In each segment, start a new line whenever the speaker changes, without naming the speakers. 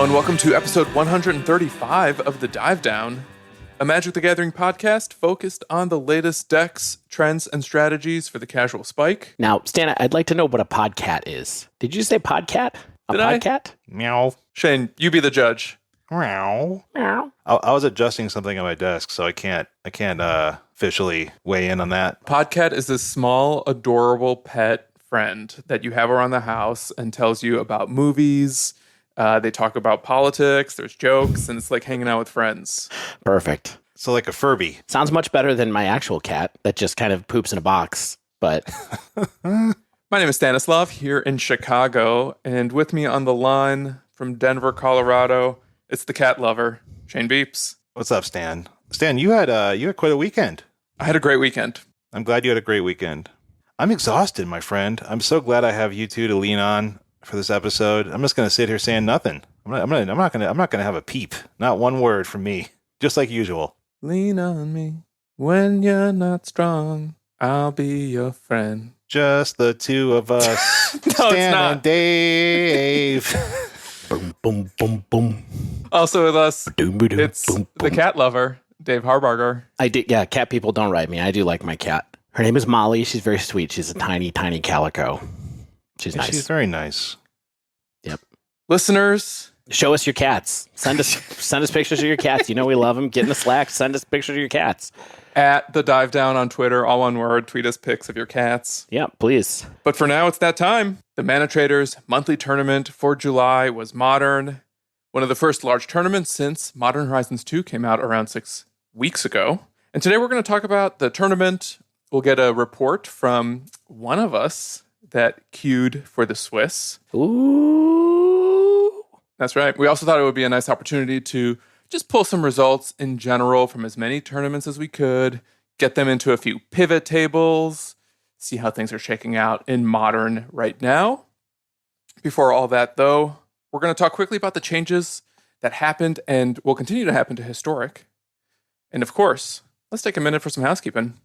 Hello and welcome to episode 135 of The Dive Down, a Magic the Gathering podcast focused on the latest decks, trends, and strategies for the casual spike.
Now, Stan, I'd like to know what a podcat is. Did you say podcat? A podcat?
Meow.
Shane, you be the judge.
Meow.
Meow.
I was adjusting something on my desk, so I can't officially weigh in on that.
Podcat is this small, adorable pet friend that you have around the house and tells you about movies. They talk about politics, there's jokes, and it's like hanging out with friends.
Perfect.
So like a Furby.
Sounds much better than my actual cat that just kind of poops in a box, but...
My name is Stanislav here in Chicago, and with me on the line from Denver, Colorado, it's the cat lover, Shane Beeps.
What's up, Stan? Stan, you had quite a weekend.
I had a great weekend.
I'm glad you had a great weekend. I'm exhausted, my friend. I'm so glad I have you two to lean on for this episode. I'm just going to sit here saying nothing. I'm not going to have a peep. Not one word from me. Just like usual.
Lean on me when you're not strong. I'll be your friend.
Just the two of us.
No,
Stan
it's not.
and Dave.
boom, boom, boom, boom.
Also with us,
Ba-doom-ba-doom,
it's
boom,
the
boom.
cat lover, Dave Harbarger.
Yeah, cat people don't write me. I do like my cat. Her name is Molly. She's very sweet. She's a tiny, tiny calico. She's nice.
She's very nice.
Yep.
Listeners,
Show us your cats. Send us pictures of your cats. You know we love them. Get in the Slack. Send us pictures of your cats.
at the Dive Down on Twitter, all one word, tweet us pics of your cats.
Yeah, please.
But for now, it's that time. The ManaTraders monthly tournament for July was Modern. One of the first large tournaments since Modern Horizons 2 came out around 6 weeks ago. And today we're going to talk about the tournament. We'll get a report from one of us that queued for the Swiss.
Ooh.
That's right. We also thought it would be a nice opportunity to just pull some results in general from as many tournaments as we could, get them into a few pivot tables, see how things are shaking out in Modern right now. Before all that, though, we're going to talk quickly about the changes that happened and will continue to happen to Historic. And of course, let's take a minute for some housekeeping.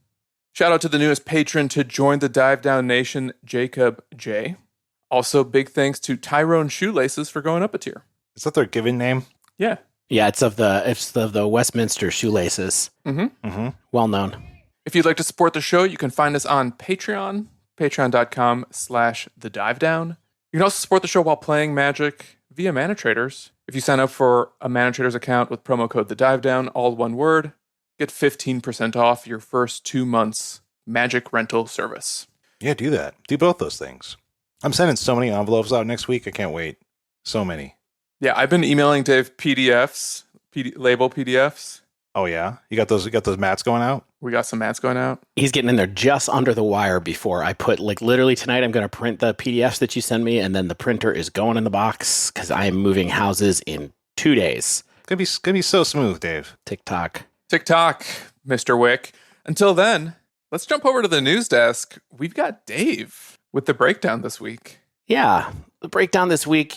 Shout out to the newest patron to join the Dive Down Nation, Jacob J. Also, big thanks to Tyrone Shoelaces for going up a tier.
Is that their given name?
Yeah.
Yeah, it's of the Westminster Shoelaces.
Mm-hmm.
Well known.
If you'd like to support the show, you can find us on Patreon, patreon.com/thedivedown. You can also support the show while playing Magic via ManaTraders. If you sign up for a ManaTraders account with promo code TheDiveDown, all one word, get 15% off your first 2 months Magic rental service.
Yeah, do that. Do both those things. I'm sending so many envelopes out next week. I can't wait. So many.
Yeah, I've been emailing Dave PDFs, label PDFs.
Oh yeah, you got those mats going out.
We got some mats going out.
He's getting in there just under the wire before I put, literally tonight I'm going to print the PDFs that you send me, and then the printer is going in the box because I am moving houses in 2 days.
It's gonna be so smooth, Dave.
TikTok,
Mr. Wick. Until then, let's jump over to the news desk. We've got Dave with the breakdown this week.
Yeah, the breakdown this week,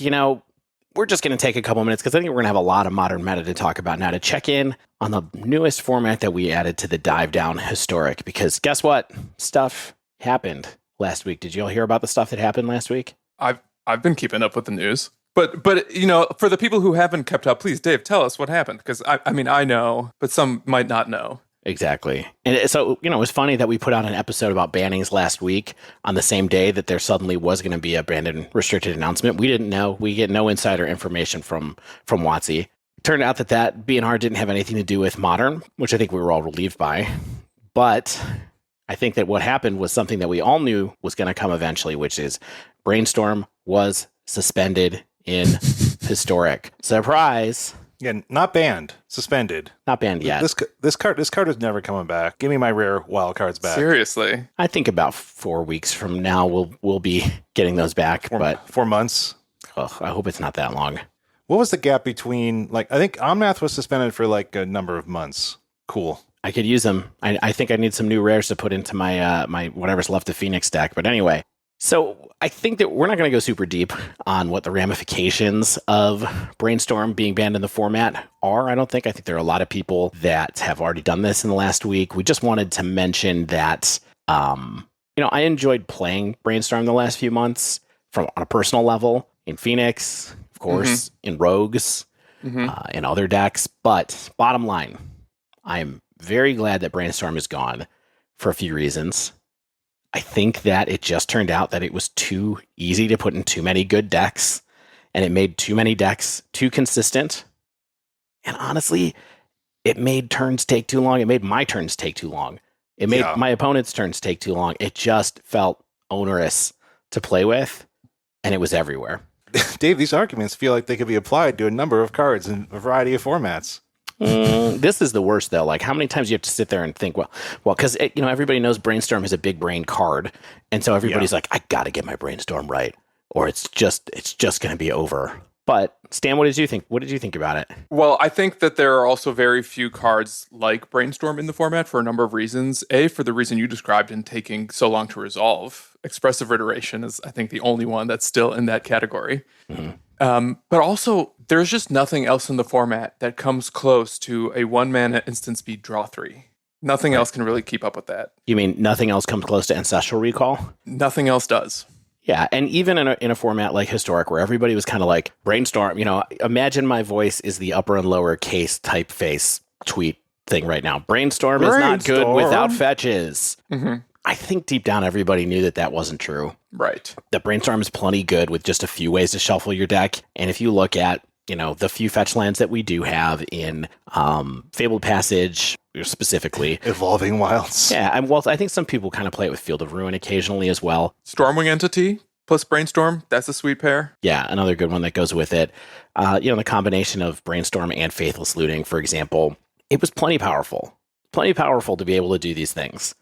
we're just going to take a couple minutes because I think we're going to have a lot of Modern meta to talk about now to check in on the newest format that we added to the Dive Down Historic. Because guess what? Stuff happened last week. Did you all hear about the stuff that happened last week?
I've been keeping up with the news. But for the people who haven't kept up, please, Dave, tell us what happened. Because, I know, but some might not know.
Exactly. And so, it was funny that we put out an episode about bannings last week on the same day that there suddenly was going to be a banned and restricted announcement. We didn't know. We get no insider information from WotC. Turned out that BNR didn't have anything to do with Modern, which I think we were all relieved by. But I think that what happened was something that we all knew was going to come eventually, which is Brainstorm was suspended in Historic. Surprise!
Yeah, not banned, suspended.
Not banned yet.
This card is never coming back. Give me my rare wild cards back.
Seriously.
I think about 4 weeks from now we'll be getting those back.
4 months.
I hope it's not that long.
What was the gap between, I think Omnath was suspended for a number of months. Cool.
I could use them. I think I need some new rares to put into my my whatever's left of Phoenix deck. But anyway, so I think that we're not going to go super deep on what the ramifications of Brainstorm being banned in the format are. I think there are a lot of people that have already done this in the last week. We just wanted to mention that, I enjoyed playing Brainstorm the last few months on a personal level in Phoenix. course, in Rogues, in other decks. But bottom line, I'm very glad that Brainstorm is gone for a few reasons. I think that it just turned out that it was too easy to put in too many good decks, and it made too many decks too consistent. And honestly, it made turns take too long. It made my turns take too long. It made my opponent's turns take too long. It just felt onerous to play with, and it was everywhere.
Dave, these arguments feel like they could be applied to a number of cards in a variety of formats.
This is the worst, though. Like, how many times you have to sit there and think, well, because everybody knows Brainstorm is a big brain card, and so everybody's like, I got to get my Brainstorm right, or it's just going to be over. But Stan, what did you think? What did you think about it?
Well, I think that there are also very few cards like Brainstorm in the format for a number of reasons. A, for the reason you described in taking so long to resolve. Expressive Iteration is, I think, the only one that's still in that category. But also, there's just nothing else in the format that comes close to a 1-mana instant speed draw 3. Nothing else can really keep up with that.
You mean nothing else comes close to Ancestral Recall?
Nothing else does.
Yeah, and even in a format like Historic, where everybody was kind of like, Brainstorm, imagine my voice is the upper and lower case typeface tweet thing right now. Brainstorm is not good without fetches. I think deep down everybody knew that wasn't true.
Right.
That Brainstorm is plenty good with just a few ways to shuffle your deck. And if you look at, the few fetch lands that we do have in Fabled Passage, specifically.
Evolving Wilds.
Yeah, I think some people kind of play it with Field of Ruin occasionally as well.
Stormwing Entity plus Brainstorm, that's a sweet pair.
Yeah, another good one that goes with it. The combination of Brainstorm and Faithless Looting, for example, it was plenty powerful. Plenty powerful to be able to do these things.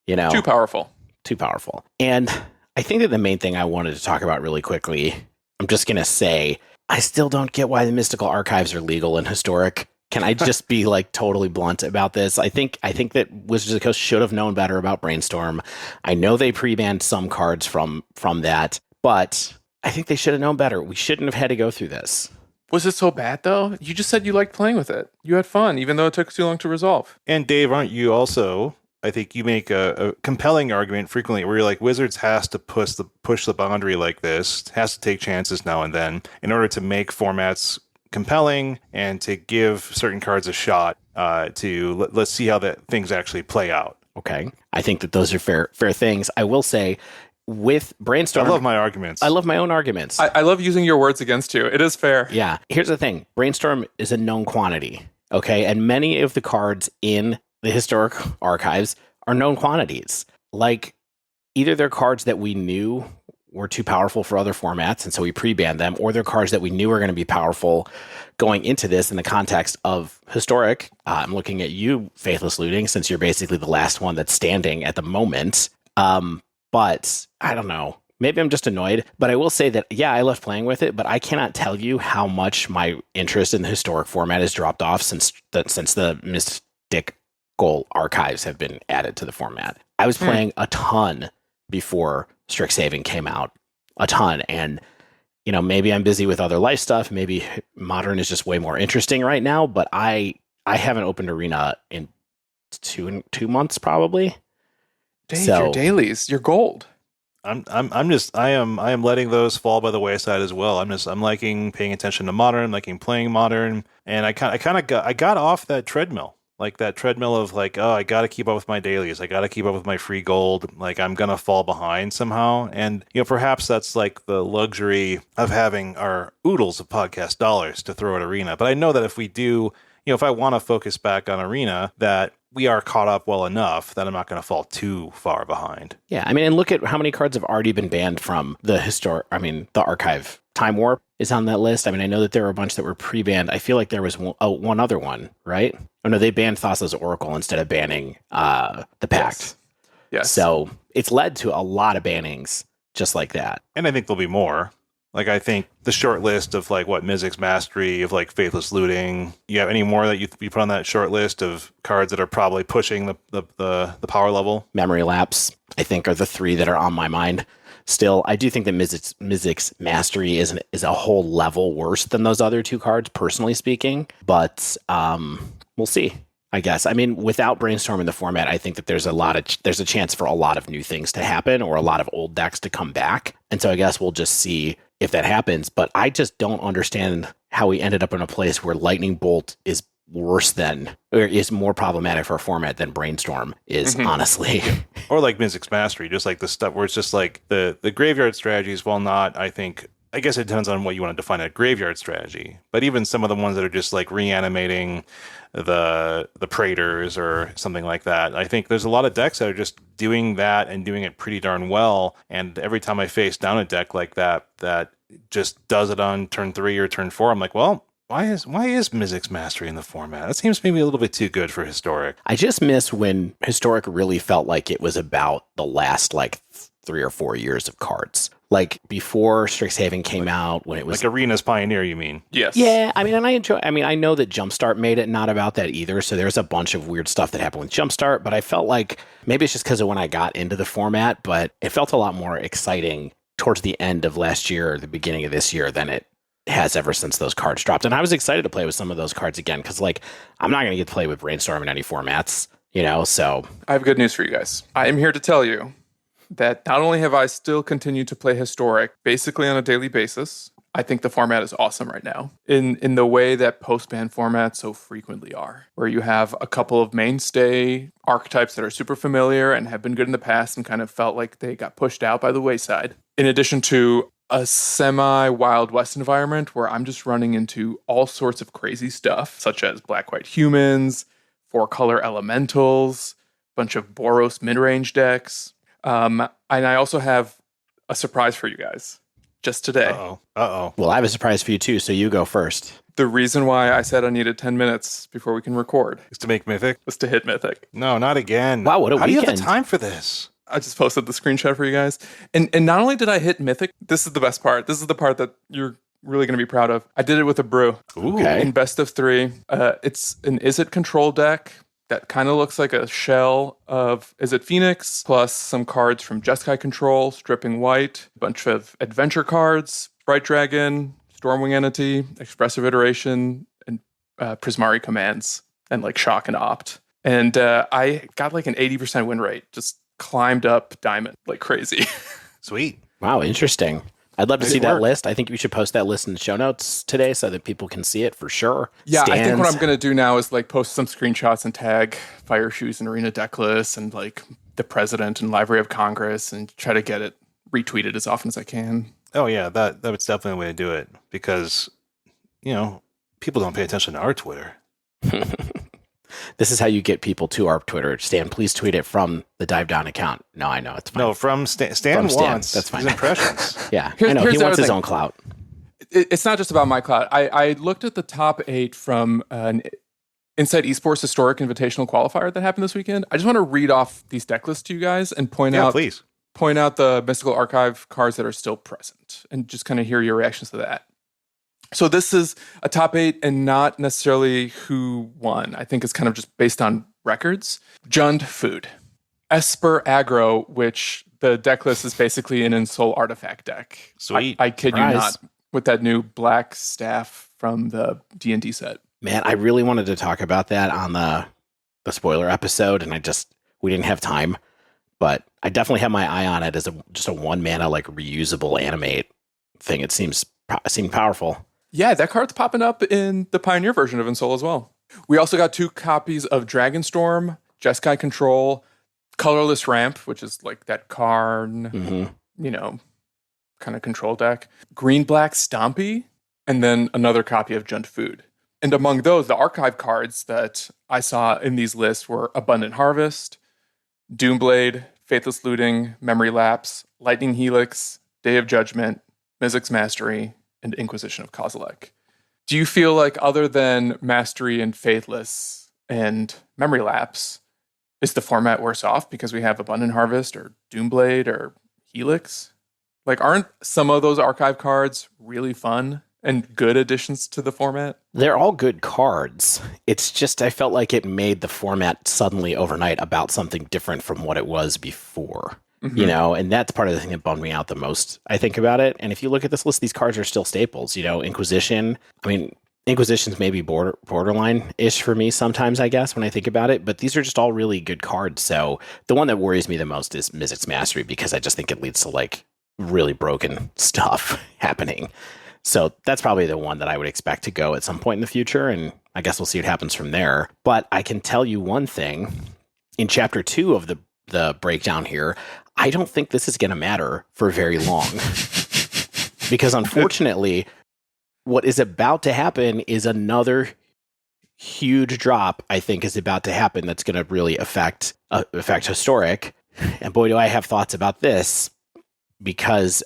Too powerful.
Too powerful. And I think that the main thing I wanted to talk about really quickly, I'm just going to say, I still don't get why the Mystical Archives are legal in Historic. Can I just be totally blunt about this? I think that Wizards of the Coast should have known better about Brainstorm. I know they pre-banned some cards from that, but I think they should have known better. We shouldn't have had to go through this.
Was it so bad, though? You just said you liked playing with it. You had fun, even though it took too long to resolve.
And Dave, aren't you also... I think you make a compelling argument frequently where you're like, Wizards has to push the boundary like this, has to take chances now and then in order to make formats compelling and to give certain cards a shot let's see how things actually play out.
Okay. I think that those are fair things. I will say, with Brainstorm...
I love my arguments.
I love my own arguments.
I love using your words against you. It is fair.
Yeah. Here's the thing. Brainstorm is a known quantity, okay? And many of the cards in the Historic Archives are known quantities. Like, either they're cards that we knew were too powerful for other formats, and so we pre-banned them, or they're cards that we knew were going to be powerful going into this in the context of Historic. I'm looking at you, Faithless Looting, since you're basically the last one that's standing at the moment. But I don't know. Maybe I'm just annoyed, but I will say that, yeah, I love playing with it, but I cannot tell you how much my interest in the Historic format has dropped off since the Mystic Archives have been added to the format. I was playing a ton before Strixhaven came out. A ton. And, maybe I'm busy with other life stuff. Maybe Modern is just way more interesting right now, but I haven't opened Arena in two months probably.
Dave, your dailies, your gold.
I am letting those fall by the wayside as well. I'm liking paying attention to Modern, liking playing Modern, and I got off that treadmill. Like that treadmill of I got to keep up with my dailies. I got to keep up with my free gold. Like, I'm going to fall behind somehow. And, perhaps that's like the luxury of having our oodles of podcast dollars to throw at Arena. But I know that if we do, if I want to focus back on Arena, that we are caught up well enough that I'm not going to fall too far behind.
Yeah. I mean, and look at how many cards have already been banned from the archive. Time Warp is on that list. I mean, I know that there were a bunch that were pre-banned. I feel like there was one other one, right? Oh, no, they banned Thassa's Oracle instead of banning the Pact.
Yes.
So it's led to a lot of bannings just like that.
And I think there'll be more. Like, I think the short list of Mizzix's Mastery, of Faithless Looting. You have any more that you put on that short list of cards that are probably pushing the power level?
Memory Lapse, I think, are the three that are on my mind. Still, I do think that Mizzix's Mastery is a whole level worse than those other two cards, personally speaking. But we'll see, I guess. I mean, without Brainstorm in the format, I think that there's a chance for a lot of new things to happen or a lot of old decks to come back. And so I guess we'll just see if that happens. But I just don't understand how we ended up in a place where Lightning Bolt is worse than, or is more problematic for a format than Brainstorm is, honestly.
Or like Mizzix Mastery, just like the stuff where it's just like the graveyard strategies, while not, I guess it depends on what you want to define a graveyard strategy. But even some of the ones that are just like reanimating the Praetors or something like that, I think there's a lot of decks that are just doing that and doing it pretty darn well. And every time I face down a deck like that just does it on turn 3 or turn 4, I'm like, well, why is Mizzix Mastery in the format? That seems maybe a little bit too good for Historic.
I just miss when Historic really felt like it was about the last like 3 or 4 years of cards. Like before Strixhaven came out, when it was
like Arena's Pioneer, you mean?
Yes.
Yeah, I mean, and I know that Jumpstart made it not about that either. So there's a bunch of weird stuff that happened with Jumpstart, but I felt like maybe it's just because of when I got into the format, but it felt a lot more exciting towards the end of last year or the beginning of this year than it has ever since those cards dropped. And I was excited to play with some of those cards again, because like I'm not going to get to play with Brainstorm in any formats, so.
I have good news for you guys. I am here to tell you that not only have I still continued to play Historic basically on a daily basis, I think the format is awesome right now in the way that post-ban formats so frequently are, where you have a couple of mainstay archetypes that are super familiar and have been good in the past and kind of felt like they got pushed out by the wayside, in addition to a semi-Wild West environment where I'm just running into all sorts of crazy stuff, such as black-white humans, 4-color elementals, bunch of Boros mid-range decks. And I also have a surprise for you guys just today.
Uh-oh.
Well, I have a surprise for you too, so you go first.
The reason why I said I needed 10 minutes before we can record
Is to make Mythic?
was to hit Mythic.
No, not again.
Wow, what a
How do you have
weekend.
the time for this?
I just posted the screenshot for you guys. And not only did I hit Mythic, this is the best part. This is the part that you're really going to be proud of. I did it with a brew.
Ooh.
Okay.
In best of 3. It's an Izzet control deck that kind of looks like a shell of Izzet Phoenix, plus some cards from Jeskai Control, Stripping White, a bunch of adventure cards, Bright Dragon, Stormwing Entity, Expressive Iteration, and Prismari Commands, and like Shock and Opt. And I got like an 80% win rate, just climbed up Diamond like crazy.
Sweet.
Wow, interesting. I'd love to
Nice
see that
work.
list. I think we should post that list in the show notes today so that people can see it for sure.
Yeah, I think what
Stands.
I'm going to do now is like post some screenshots and tag Fire Shoes and Arena Decklist and like the President and Library of Congress and try to get it retweeted as often as I can.
Oh, yeah, that was definitely a way to do it because, people don't pay attention to our Twitter.
This is how you get people to our Twitter. Stan, please tweet it from the Dive Down account. No, I know. It's fine.
No, from Stan
From Stan,
wants
that's fine.
his impressions.
Yeah,
Here's-
I know.
here's
He
the
wants
other
his
thing.
own clout.
It's not just about my cloud. I looked at the top 8 from an Inside Esports Historic Invitational Qualifier that happened this weekend. I just want to read off these deck lists to you guys and point out
Please.
the Mystical Archive cards that are still present and just kind of hear your reactions to that. So this is a top 8 and not necessarily who won. I think it's kind of just based on records. Jund Food. Esper Aggro, which the deck list is basically an Insole Artifact deck.
Sweet.
I kid
Surprise.
you not. With that new black staff from the D&D set.
Man, I really wanted to talk about that on the spoiler episode, and we didn't have time. But I definitely have my eye on it as just a 1 mana like reusable animate thing. It seemed powerful.
Yeah, that card's popping up in the Pioneer version of Insole as well. We also got 2 copies of Dragonstorm, Jeskai Control, Colorless Ramp, which is like that Karn, kind of control deck. Green-black Stompy, and then another copy of Jund Food. And among those, the archive cards that I saw in these lists were Abundant Harvest, Doomblade, Faithless Looting, Memory Lapse, Lightning Helix, Day of Judgment, Mizzix Mastery, and Inquisition of Kozilek. Do you feel like other than Mastery and Faithless and Memory Lapse, is the format worse off because we have Abundant Harvest or Doomblade or Helix? Like, aren't some of those archive cards really fun and good additions to the format?
They're all good cards. It's just I felt like it made the format suddenly overnight about something different from what it was before.
Mhm.
And that's part of the thing that bummed me out the most, I think about it. And if you look at this list, these cards are still staples. Inquisition. I mean, Inquisition's maybe borderline-ish for me sometimes, I guess, when I think about it. But these are just all really good cards. So the one that worries me the most is Mizzix Mastery, because I just think it leads to like really broken stuff happening. So that's probably the one that I would expect to go at some point in the future, and I guess we'll see what happens from there. But I can tell you one thing. In Chapter 2 of the breakdown here, I don't think this is going to matter for very long. Because unfortunately, what is about to happen is another huge drop, I think, is about to happen that's going to really affect Historic. And boy, do I have thoughts about this. Because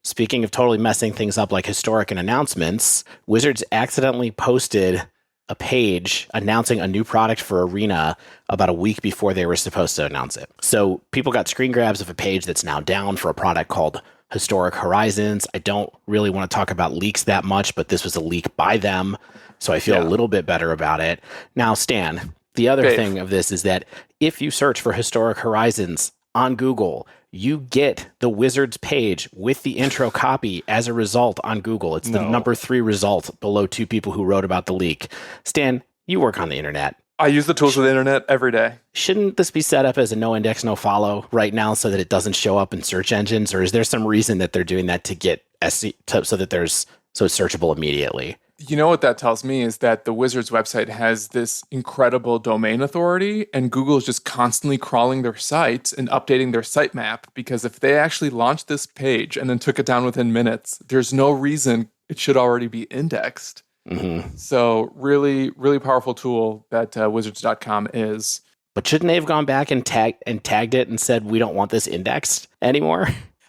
speaking of totally messing things up like Historic and announcements, Wizards accidentally posted a page announcing a new product for Arena about a week before they were supposed to announce it. So people got screen grabs of a page that's now down for a product called Historic Horizons. I don't really want to talk about leaks that much, but this was a leak by them, so I feel a little bit better about it. Now, Stan, the other thing of this is that if you search for Historic Horizons on Google, you get the Wizards page with the intro copy as a result on Google. It's the number 3 result below 2 people who wrote about the leak. Stan, you work on the internet.
I use the tools of the internet every day.
Shouldn't this be set up as a no index, no follow right now so that it doesn't show up in search engines? Or is there some reason that they're doing that to get so that it's searchable immediately?
You know what that tells me is that the Wizards website has this incredible domain authority, and Google is just constantly crawling their sites and updating their sitemap, because if they actually launched this page and then took it down within minutes, there's no reason it should already be indexed. Mm-hmm. So really, really powerful tool that wizards.com is.
But shouldn't they have gone back and tagged it and said, we don't want this indexed anymore?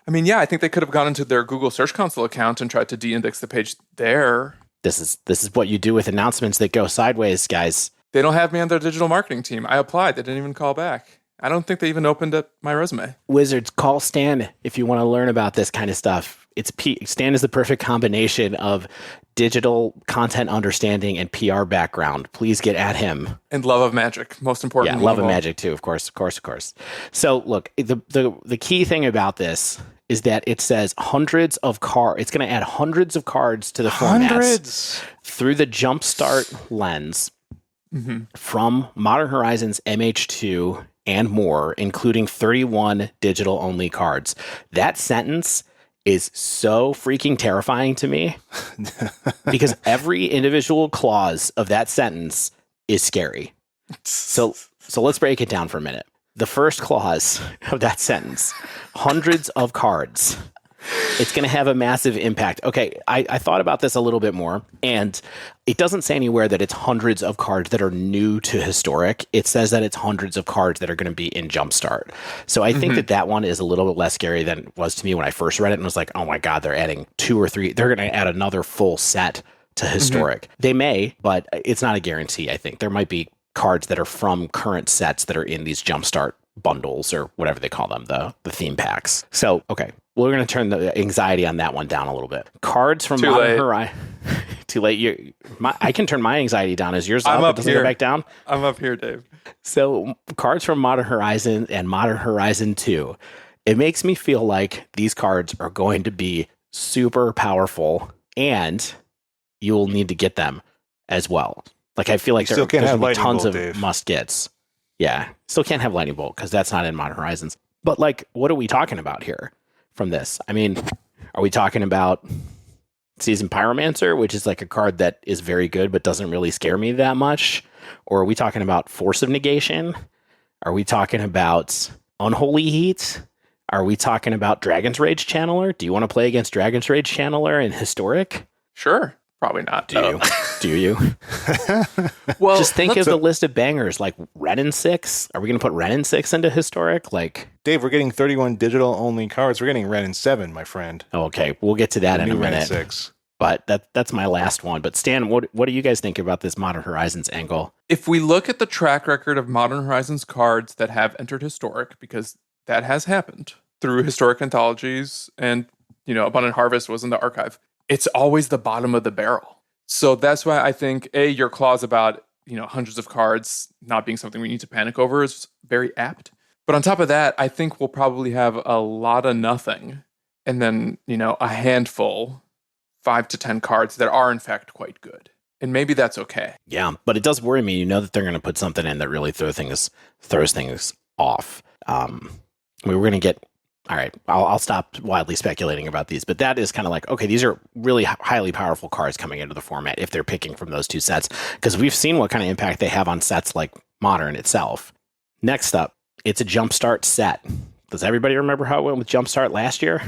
I mean, yeah, I think they could have gone into their Google Search Console account and tried to de-index the page there.
This is what you do with announcements that go sideways, guys.
They don't have me on their digital marketing team. I applied. They didn't even call back. I don't think they even opened up my resume.
Wizards, call Stan if you want to learn about this kind of stuff. Stan is the perfect combination of digital content understanding and PR background. Please get at him.
And love of magic, most important.
Yeah, love of magic too, of course. So look, the key thing about this is that it says hundreds of cards. It's going to add hundreds of cards to the formats through the Jumpstart lens from Modern Horizons MH2 and more, including 31 digital-only cards. That sentence is so freaking terrifying to me because every individual clause of that sentence is scary. So let's break it down for a minute. The first clause of that sentence, hundreds of cards. It's going to have a massive impact. Okay, I thought about this a little bit more, and it doesn't say anywhere that it's hundreds of cards that are new to Historic. It says that it's hundreds of cards that are going to be in Jumpstart. So I think that one is a little bit less scary than it was to me when I first read it and was like, oh my God, they're adding 2 or 3. They're going to add another full set to Historic. They may, but it's not a guarantee, I think. There might be cards that are from current sets that are in these Jumpstart bundles or whatever they call them, the theme packs. So, okay, we're going to turn the anxiety on that one down a little bit. Cards from Modern Horizons. Too late. I can turn my anxiety down. Is yours up? It doesn't go back down?
I'm up here, Dave.
So, cards from Modern Horizon and Modern Horizon 2. It makes me feel like these cards are going to be super powerful, and you'll need to get them as well. Like, I feel like there's going to be tons of must-gets. Yeah, still can't have Lightning Bolt because that's not in Modern Horizons. But, like, what are we talking about here from this? I mean, are we talking about Seasoned Pyromancer, which is like a card that is very good but doesn't really scare me that much? Or are we talking about Force of Negation? Are we talking about Unholy Heat? Are we talking about Dragon's Rage Channeler? Do you want to play against Dragon's Rage Channeler in Historic?
Sure. Probably not.
Do you? Do you? Well, just think of the list of bangers like Ren and 6. Are we going to put Ren and 6 into Historic? Like,
Dave, we're getting 31 digital only cards. We're getting Ren and 7, my friend.
Oh, okay, we'll get to that in a minute.
Ren and 6.
But that's my last one. But Stan, what do you guys think about this Modern Horizons angle?
If we look at the track record of Modern Horizons cards that have entered Historic, because that has happened through Historic anthologies, and Abundant Harvest was in the archive, it's always the bottom of the barrel. So that's why I think, your clause about, hundreds of cards not being something we need to panic over is very apt. But on top of that, I think we'll probably have a lot of nothing. And then, a handful, 5 to 10 cards that are in fact quite good. And maybe that's okay.
Yeah, but it does worry me. That they're going to put something in that really throws things off. We're going to get All right, I'll stop wildly speculating about these, but that is kind of like, okay, these are really highly powerful cards coming into the format if they're picking from those two sets, because we've seen what kind of impact they have on sets like Modern itself. Next up, it's a Jumpstart set. Does everybody remember how it went with Jumpstart last year?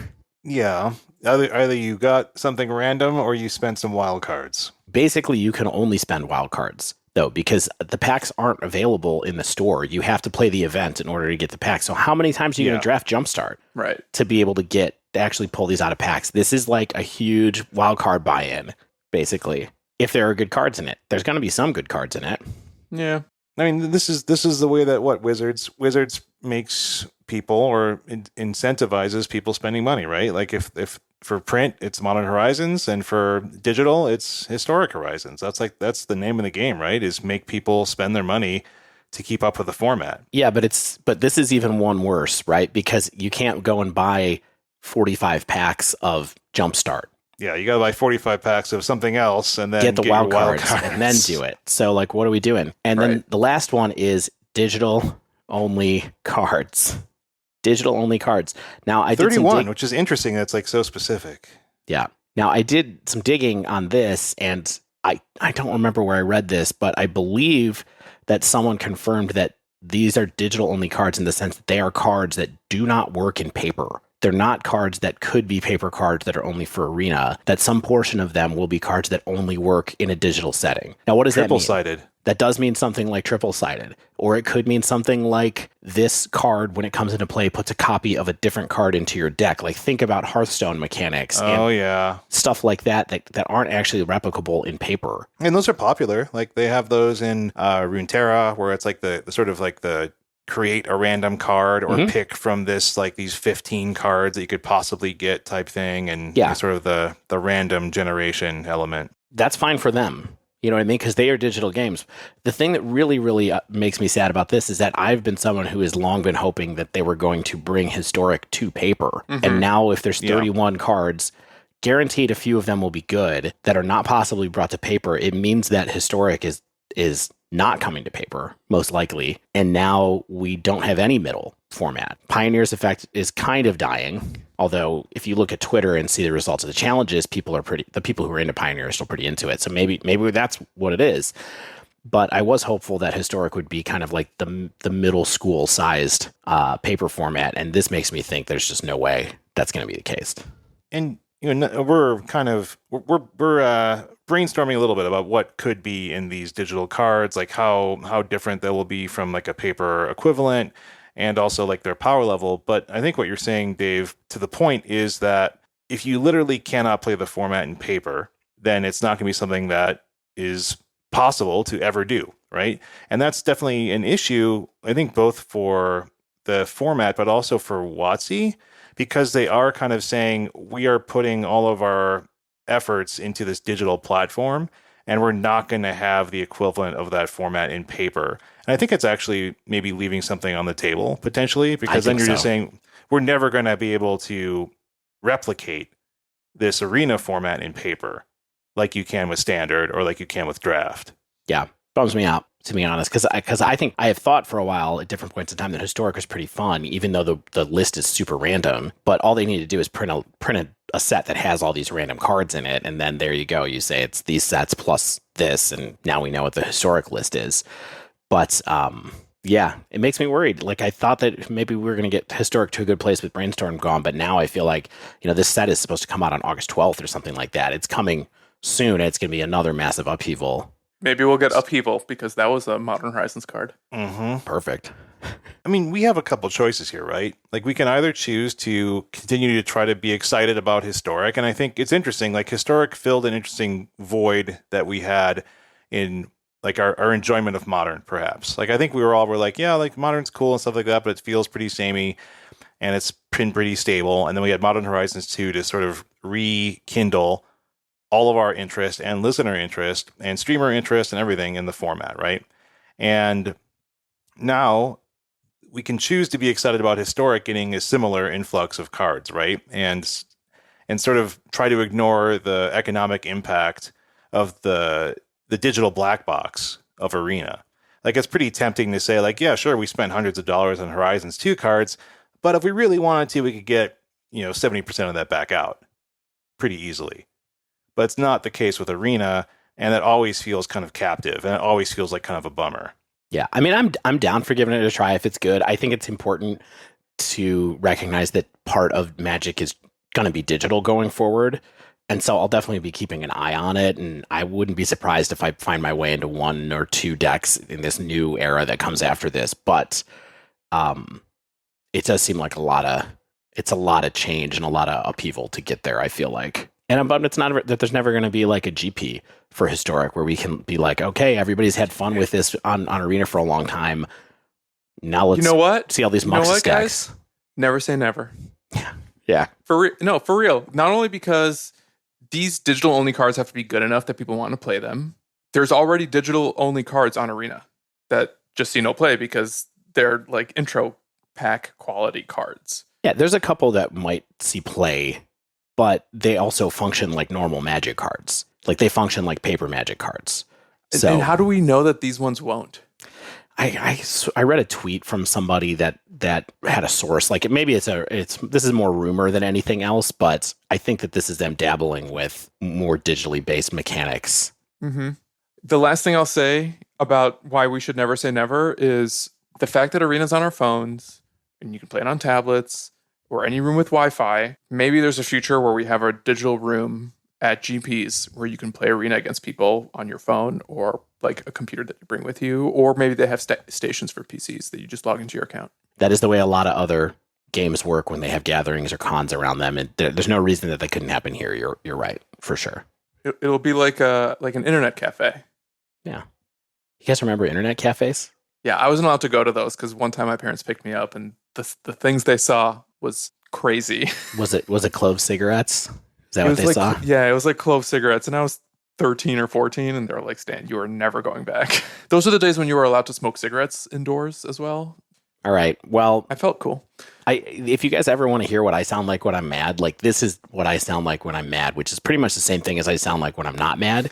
Yeah. Either you got something random or you spent some wild cards.
Basically, you can only spend wild cards, though, because the packs aren't available in the store. You have to play the event in order to get the packs. So how many times are you going to draft Jumpstart to be able to actually pull these out of packs? This is like a huge wild card buy-in, basically. If there are good cards in it, there's going to be some good cards in it.
Yeah.
I mean, this is the way that Wizards makes people or incentivizes people spending money, right? Like if for print it's Modern Horizons and for digital it's Historic Horizons. That's the name of the game, right? Is make people spend their money to keep up with the format.
Yeah, but this is even one worse, right? Because you can't go and buy 45 packs of Jumpstart.
Yeah, you got to buy 45 packs of something else and then
get the wild cards
cards
and then do it. So, like, what are we doing? And then the last one is digital-only cards. Digital-only cards. Now, I did
31, which is interesting. That's like so specific.
Yeah. Now, I did some digging on this, and I don't remember where I read this, but I believe that someone confirmed that these are digital-only cards in the sense that they are cards that do not work in paper. They're not cards that could be paper cards that are only for Arena, that some portion of them will be cards that only work in a digital setting. Now, what does that mean?
Triple-sided.
That does mean something like triple-sided, or it could mean something like this card, when it comes into play, puts a copy of a different card into your deck. Like, think about Hearthstone mechanics and stuff like that aren't actually replicable in paper.
And those are popular. Like, they have those in Runeterra, where it's like the sort of like the create a random card or pick from this, like these 15 cards that you could possibly get type thing, and sort of the random generation element.
That's fine for them. You know what I mean? Because they are digital games. The thing that really, really makes me sad about this is that I've been someone who has long been hoping that they were going to bring Historic to paper. And now if there's 31 cards, guaranteed a few of them will be good that are not possibly brought to paper. It means that Historic is not coming to paper, most likely. And now we don't have any middle format. Pioneer's Effect is kind of dying. Although if you look at Twitter and see the results of the challenges, the people who are into Pioneer are still pretty into it. So maybe that's what it is. But I was hopeful that Historic would be kind of like the middle school sized paper format. And this makes me think there's just no way that's going to be the case.
And we're brainstorming a little bit about what could be in these digital cards, like how different they will be from like a paper equivalent, and also like their power level. But I think what you're saying, Dave, to the point is that if you literally cannot play the format in paper, then it's not going to be something that is possible to ever do, right? And that's definitely an issue, I think, both for the format, but also for WotC, because they are kind of saying we are putting all of our efforts into this digital platform, and we're not going to have the equivalent of that format in paper. And I think it's actually maybe leaving something on the table potentially, because then you're just saying we're never going to be able to replicate this Arena format in paper like you can with Standard or like you can with Draft.
Yeah, bums me out, to be honest, because I think I have thought for a while at different points in time that Historic is pretty fun, even though the list is super random. But all they need to do is print a set that has all these random cards in it, and then there you go. You say it's these sets plus this, and now we know what the Historic list is. But yeah, it makes me worried. Like, I thought that maybe we were going to get Historic to a good place with Brainstorm gone, but now I feel like, this set is supposed to come out on August 12th or something like that. It's coming soon. It's going to be another massive upheaval.
Maybe we'll get Upheaval, because that was a Modern Horizons card.
Mm-hmm.
Perfect.
I mean, we have a couple choices here, right? Like, we can either choose to continue to try to be excited about Historic, and I think it's interesting. Like, Historic filled an interesting void that we had in like our enjoyment of Modern, perhaps. Like, I think we were like, yeah, like Modern's cool and stuff like that, but it feels pretty samey and it's been pretty stable. And then we had Modern Horizons 2 to sort of rekindle all of our interest and listener interest and streamer interest and everything in the format, right? And now we can choose to be excited about Historic getting a similar influx of cards, right? And sort of try to ignore the economic impact of the digital black box of Arena. Like, it's pretty tempting to say, like, yeah, sure, we spent hundreds of dollars on Horizons 2 cards, But if we really wanted to, we could get, 70% of that back out pretty easily. But it's not the case with Arena, and that always feels kind of captive, and it always feels like kind of a bummer.
Yeah, I mean, I'm down for giving it a try if it's good. I think it's important to recognize that part of Magic is going to be digital going forward. And so I'll definitely be keeping an eye on it. And I wouldn't be surprised if I find my way into 1 or 2 decks in this new era that comes after this. But it does seem like it's a lot of change and a lot of upheaval to get there, I feel like. And I'm bummed it's not that there's never going to be like a GP for Historic where we can be like, okay, everybody's had fun with this on Arena for a long time. Now let's see all these Muxus decks.
Guys? Never say never.
Yeah.
For real. Not only because these digital-only cards have to be good enough that people want to play them. There's already digital-only cards on Arena that just play because they're like intro pack quality cards.
Yeah, there's a couple that might see play, but they also function like normal Magic cards. Like they function like paper Magic cards. So,
and how do we know that these ones won't?
I read a tweet from somebody that had a source. Like this is more rumor than anything else, but I think that this is them dabbling with more digitally based mechanics.
Mm-hmm. The last thing I'll say about why we should never say never is the fact that Arena's on our phones and you can play it on tablets or any room with Wi-Fi. Maybe there's a future where we have a digital room at GPs where you can play Arena against people on your phone or like a computer that you bring with you, or maybe they have stations for PCs that you just log into your account.
That is the way a lot of other games work when they have gatherings or cons around them, and there's no reason that couldn't happen here. You're right, for sure.
It'll be like an internet cafe.
Yeah. You guys remember internet cafes?
Yeah, I wasn't allowed to go to those because one time my parents picked me up and the things they saw was crazy.
Was it clove cigarettes? Is that what they saw?
Yeah, it was like clove cigarettes, and I was 13 or 14, and they're like, Stan, you are never going back. Those are the days when you were allowed to smoke cigarettes indoors as well.
All right. Well,
I felt cool.
If you guys ever want to hear what I sound like when I'm mad, like this is what I sound like when I'm mad, which is pretty much the same thing as I sound like when I'm not mad,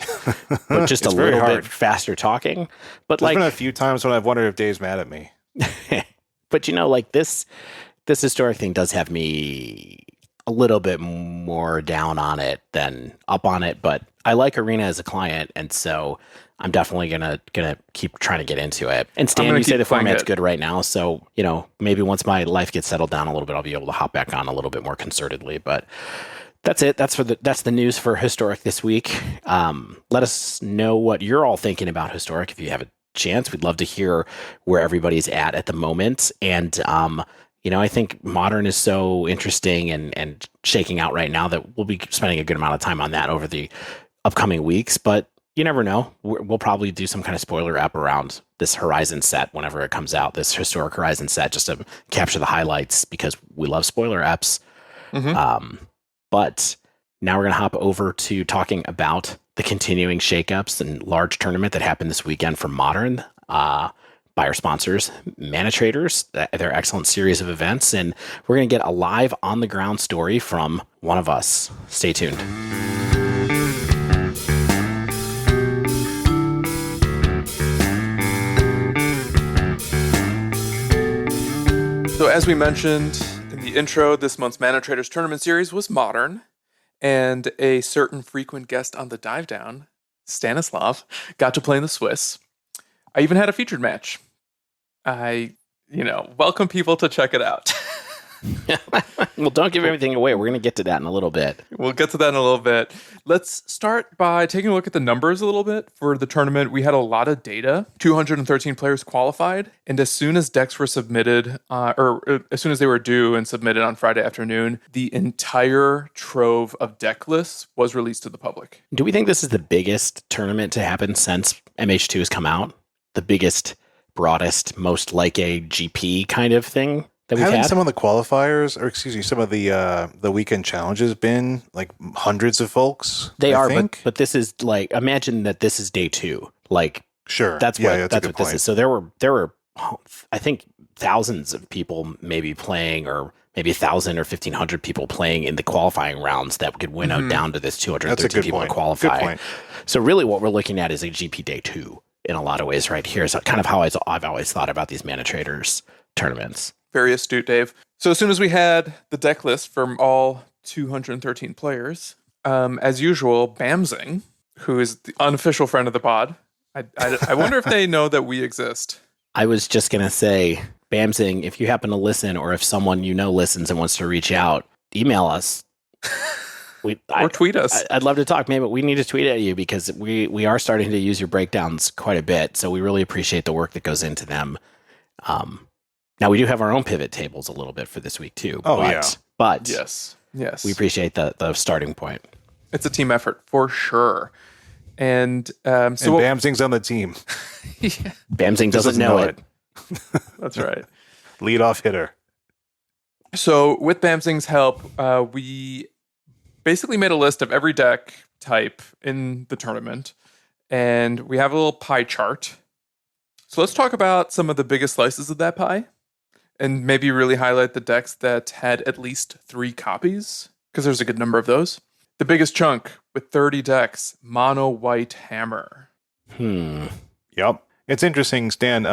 but just a little bit faster talking. But
There's been a few times when I've wondered if Dave's mad at me.
But like this Historic thing does have me a little bit more down on it than up on it, but I like Arena as a client, and so I'm definitely gonna keep trying to get into it. And Stan, you say the format's good right now, so maybe once my life gets settled down a little bit, I'll be able to hop back on a little bit more concertedly. But that's it. That's the news for Historic this week. Let us know what you're all thinking about Historic if you have a chance. We'd love to hear where everybody's at the moment, and I think Modern is so interesting and shaking out right now that we'll be spending a good amount of time on that over the upcoming weeks. But you never know. We'll probably do some kind of spoiler app around this Horizon set whenever it comes out, this Historic Horizon set, just to capture the highlights because we love spoiler apps. Mm-hmm. But now we're going to hop over to talking about the continuing shakeups and large tournament that happened this weekend for Modern. By our sponsors, ManaTraders, their excellent series of events. And we're going to get a live on-the-ground story from one of us. Stay tuned.
So as we mentioned in the intro, this month's ManaTraders tournament series was Modern. And a certain frequent guest on the Dive Down, Stanislav, got to play in the Swiss. I even had a featured match. I welcome people to check it out.
Well, don't give everything away. We're going to get to that in a little bit.
We'll get to that in a little bit. Let's start by taking a look at the numbers a little bit. For the tournament, we had a lot of data. 213 players qualified. And as soon as decks were submitted, or as soon as they were due and submitted on Friday afternoon, the entire trove of deck lists was released to the public.
Do we think this is the biggest tournament to happen since MH2 has come out? The biggest, broadest, most like a GP kind of thing that we've had?
Some of the qualifiers, or some of the weekend challenges been like hundreds of folks?
They are, but this is like, imagine that this is day 2. Like,
sure,
that's what this is. So there were, I think, thousands of people maybe playing, or maybe 1,000 or 1,500 people playing in the qualifying rounds that could winnow down to this 213 people to qualify.
Good point.
So really, what we're looking at is a GP day 2 in a lot of ways right here. So kind of how I've always thought about these ManaTraders tournaments.
Very astute, Dave. So as soon as we had the deck list from all 213 players, as usual, Bamzing, who is the unofficial friend of the pod, I wonder if they know that we exist.
I was just going to say, Bamzing, if you happen to listen or if someone you know listens and wants to reach out, email us.
Or tweet us.
I'd love to talk, man, but we need to tweet at you because we are starting to use your breakdowns quite a bit. So we really appreciate the work that goes into them. Now, we do have our own pivot tables a little bit for this week, too. But
yes.
We appreciate the starting point.
It's a team effort for sure. And
Bamzing's on the team.
Yeah.
Bamzing doesn't know it.
That's right.
Leadoff hitter.
So with Bamzing's help, we basically made a list of every deck type in the tournament. And we have a little pie chart. So let's talk about some of the biggest slices of that pie. And maybe really highlight the decks that had at least 3 copies, because there's a good number of those. The biggest chunk with 30 decks, mono white hammer.
Yep. It's interesting, Stan.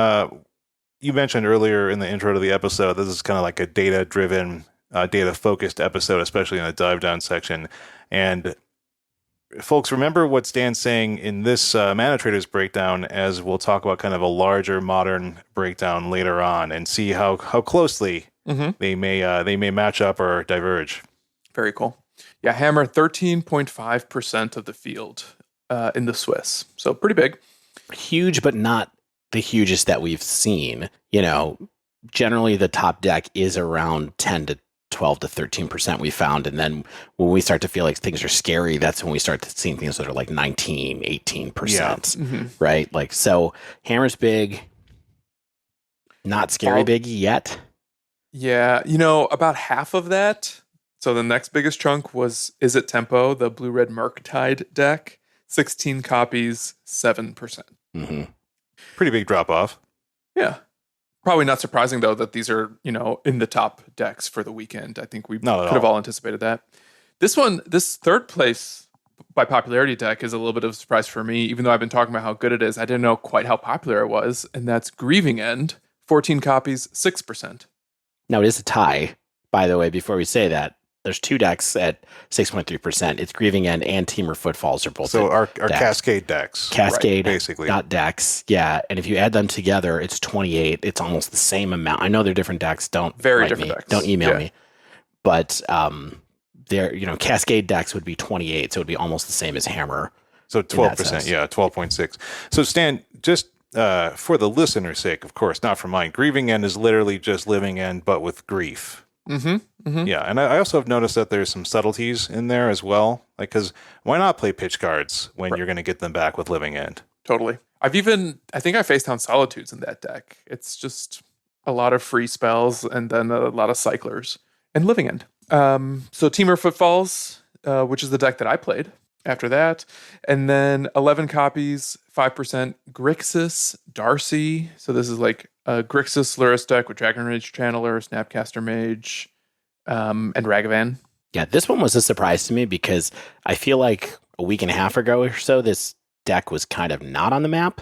You mentioned earlier in the intro to the episode, this is kind of like a data-driven, data-focused episode, especially in the dive-down section. And folks, remember what Stan's saying in this ManaTraders breakdown, as we'll talk about kind of a larger modern breakdown later on and see how closely they may match up or diverge.
Very cool. Yeah, hammer 13.5% of the field in the Swiss. So pretty big.
Huge, but not the hugest that we've seen. You know, generally the top deck is around 10 to 12 to 13% we found. And then when we start to feel like things are scary, that's when we start to see things that are like 19, 18%, right? Like, so hammer's big, not scary big yet.
Yeah. You know, about half of that. So the next biggest chunk was Is It Tempo, the blue-red Murktide deck. 16 copies, 7%.
Pretty big drop off.
Yeah. Probably not surprising, though, that these are, in the top decks for the weekend. I think we could have all anticipated that. This third place by popularity deck is a little bit of a surprise for me, even though I've been talking about how good it is. I didn't know quite how popular it was, and that's Grieving End, 14 copies, 6%.
Now, it is a tie, by the way, before we say that. There's 2 decks at 6.3%. It's Grieving End and Teamer Footfalls are both.
So our Cascade decks.
Cascade,
right, basically.
Decks. Yeah. And if you add them together, it's 28. It's almost the same amount. I know they're different decks. Don't email me. But they're, Cascade decks would be 28. So it would be almost the same as Hammer.
So 12%. Yeah, 12.6. So Stan, just for the listener's sake, of course, not for mine, Grieving End is literally just Living End, but with grief. Yeah, and I also have noticed that there's some subtleties in there as well. Like, because why not play pitch cards when you're going to get them back with Living End?
Totally. I think I faced down Solitudes in that deck. It's just a lot of free spells and then a lot of cyclers and Living End. So Teamer Footfalls, which is the deck that I played after that. And then 11 copies, 5%, Grixis, Darcy. So this is like a Grixis Luris deck with Dragon Rage Channeler, Snapcaster Mage, and Ragavan.
Yeah, this one was a surprise to me because I feel like a week and a half ago or so, this deck was kind of not on the map,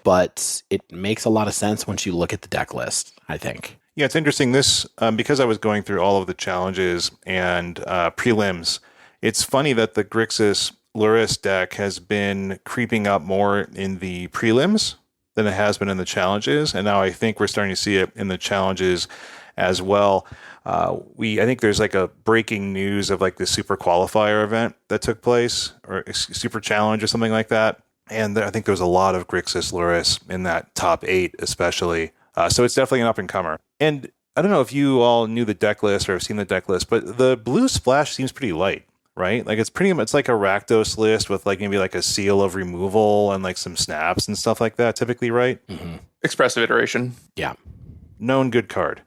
but it makes a lot of sense once you look at the deck list, I think.
Yeah, it's interesting. This, because I was going through all of the challenges and prelims, it's funny that the Grixis Luris deck has been creeping up more in the prelims than it has been in the challenges. And now I think we're starting to see it in the challenges as well. I think there's like a breaking news of like the super qualifier event that took place, or super challenge or something like that. And I think there's a lot of Grixis Luris in that top 8, especially. So it's definitely an up and comer. And I don't know if you all knew the deck list or have seen the deck list, but the blue splash seems pretty light, right? Like it's like a Rakdos list with like maybe like a seal of removal and like some snaps and stuff like that, typically, right?
Expressive Iteration.
Yeah.
Known good card.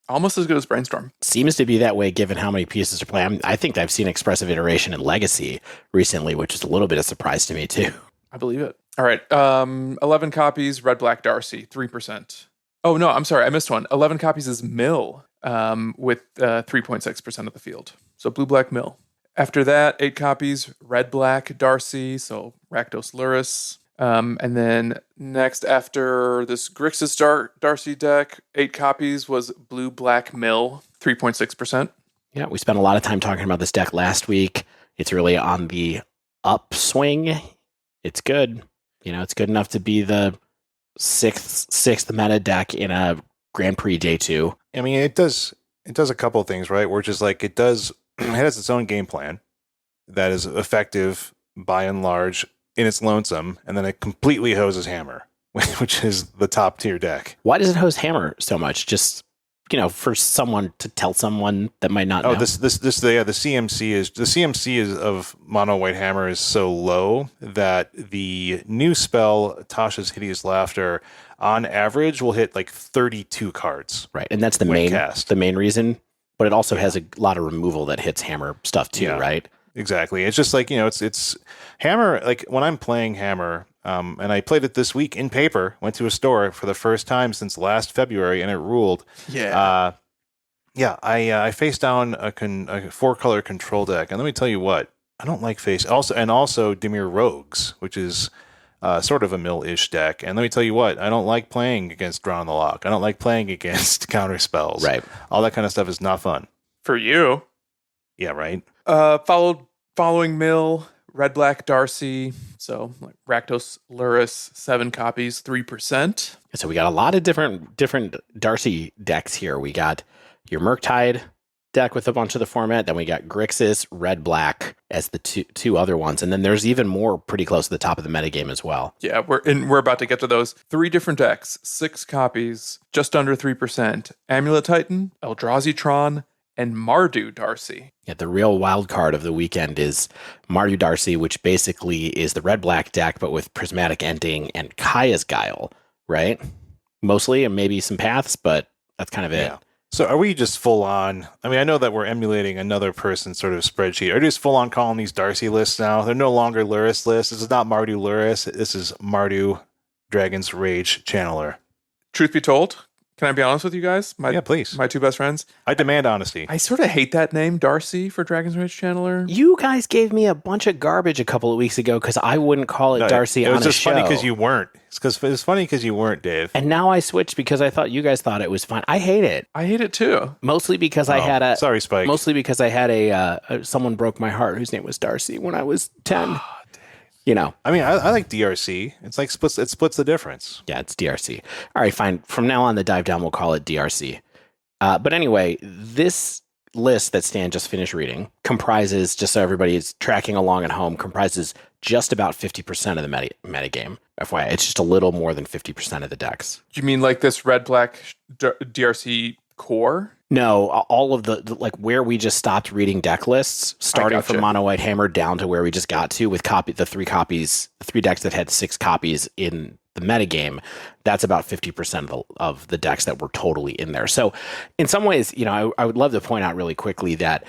Almost as good as Brainstorm.
Seems to be that way given how many pieces are playing. I think I've seen Expressive Iteration in Legacy recently, which is a little bit of a surprise to me too.
I believe it. All right. 11 copies, Red Black Darcy, 3%. Oh, no, I'm sorry. I missed one. 11 copies is Mill with 3.6% of the field. So Blue Black Mill. After that, 8 copies, Red Black Darcy, so Rakdos Luris. And then next after this Grixis Darcy deck, 8 copies was Blue Black Mill, 3.6%.
Yeah, we spent a lot of time talking about this deck last week. It's really on the upswing. It's good. It's good enough to be the sixth meta deck in a Grand Prix Day 2.
I mean, it does a couple of things, right? Where just like it has its own game plan that is effective by and large in its lonesome, and then it completely hoses Hammer, which is the top tier deck.
Why does it hose Hammer so much? Just for someone to tell someone that might not know.
The CMC is of Mono White Hammer is so low that the new spell Tasha's Hideous Laughter on average will hit like 32 cards.
Right, and that's the main reason. But it also has a lot of removal that hits Hammer stuff too, right?
Exactly. It's just like it's Hammer. Like when I'm playing Hammer. And I played it this week in paper, went to a store for the first time since last February, and it ruled.
Yeah.
I faced down a 4-color control deck, and let me tell you what, I don't like also Dimir Rogues, which is sort of a mill-ish deck. And let me tell you what, I don't like playing against Draw on the Lock. I don't like playing against counter spells.
Right.
All that kind of stuff is not fun.
For you.
Yeah, right.
Following Mill, Red Black Darcy, so like Rakdos Luris, 7 copies, 3%.
So we got a lot of different Darcy decks here. We got your Murktide deck with a bunch of the format. Then we got Grixis, Red Black as the two other ones, and then there's even more pretty close to the top of the metagame as well.
Yeah, we're about to get to those. 3 different decks, 6 copies, just under 3%. Amulet Titan, Eldrazi Tron, and Mardu Darcy.
Yeah, the real wild card of the weekend is Mardu Darcy, which basically is the red-black deck, but with Prismatic Ending and Kaya's Guile, right? Mostly, and maybe some paths, but that's kind of it.
Yeah. So are we just full on? I mean, I know that we're emulating another person's sort of spreadsheet. Are you just full on calling these Darcy lists now? They're no longer Luris lists. This is not Mardu Luris. This is Mardu Dragon's Rage Channeler.
Truth be told, can I be honest with you guys?
Yeah, please.
My 2 best friends.
I demand honesty.
I sort of hate that name, Darcy, for Dragon's Rage Channeler.
You guys gave me a bunch of garbage a couple of weeks ago because I wouldn't call it Darcy on a show.
It was just funny because you weren't. It's funny because you weren't, Dave.
And now I switched because I thought you guys thought it was fine. I hate it.
I hate it too.
Mostly because I had a...
Sorry, Spike.
Mostly because I had someone broke my heart whose name was Darcy when I was 10.
I mean, I like DRC. It's like it splits the difference.
Yeah, it's DRC. All right, fine. From now on, the dive down, we'll call it DRC. But anyway, this list that Stan just finished reading comprises, just so everybody is tracking along at home, comprises just about 50% of the metagame. FYI, it's just a little more than 50% of the decks.
You mean like this red-black DRC core?
No, all of the like where we just stopped reading deck lists, starting from Mono White Hammer down to where we just got to with the 3 decks that had 6 copies in the metagame. That's about 50% of the decks that were totally in there. So in some ways, I would love to point out really quickly that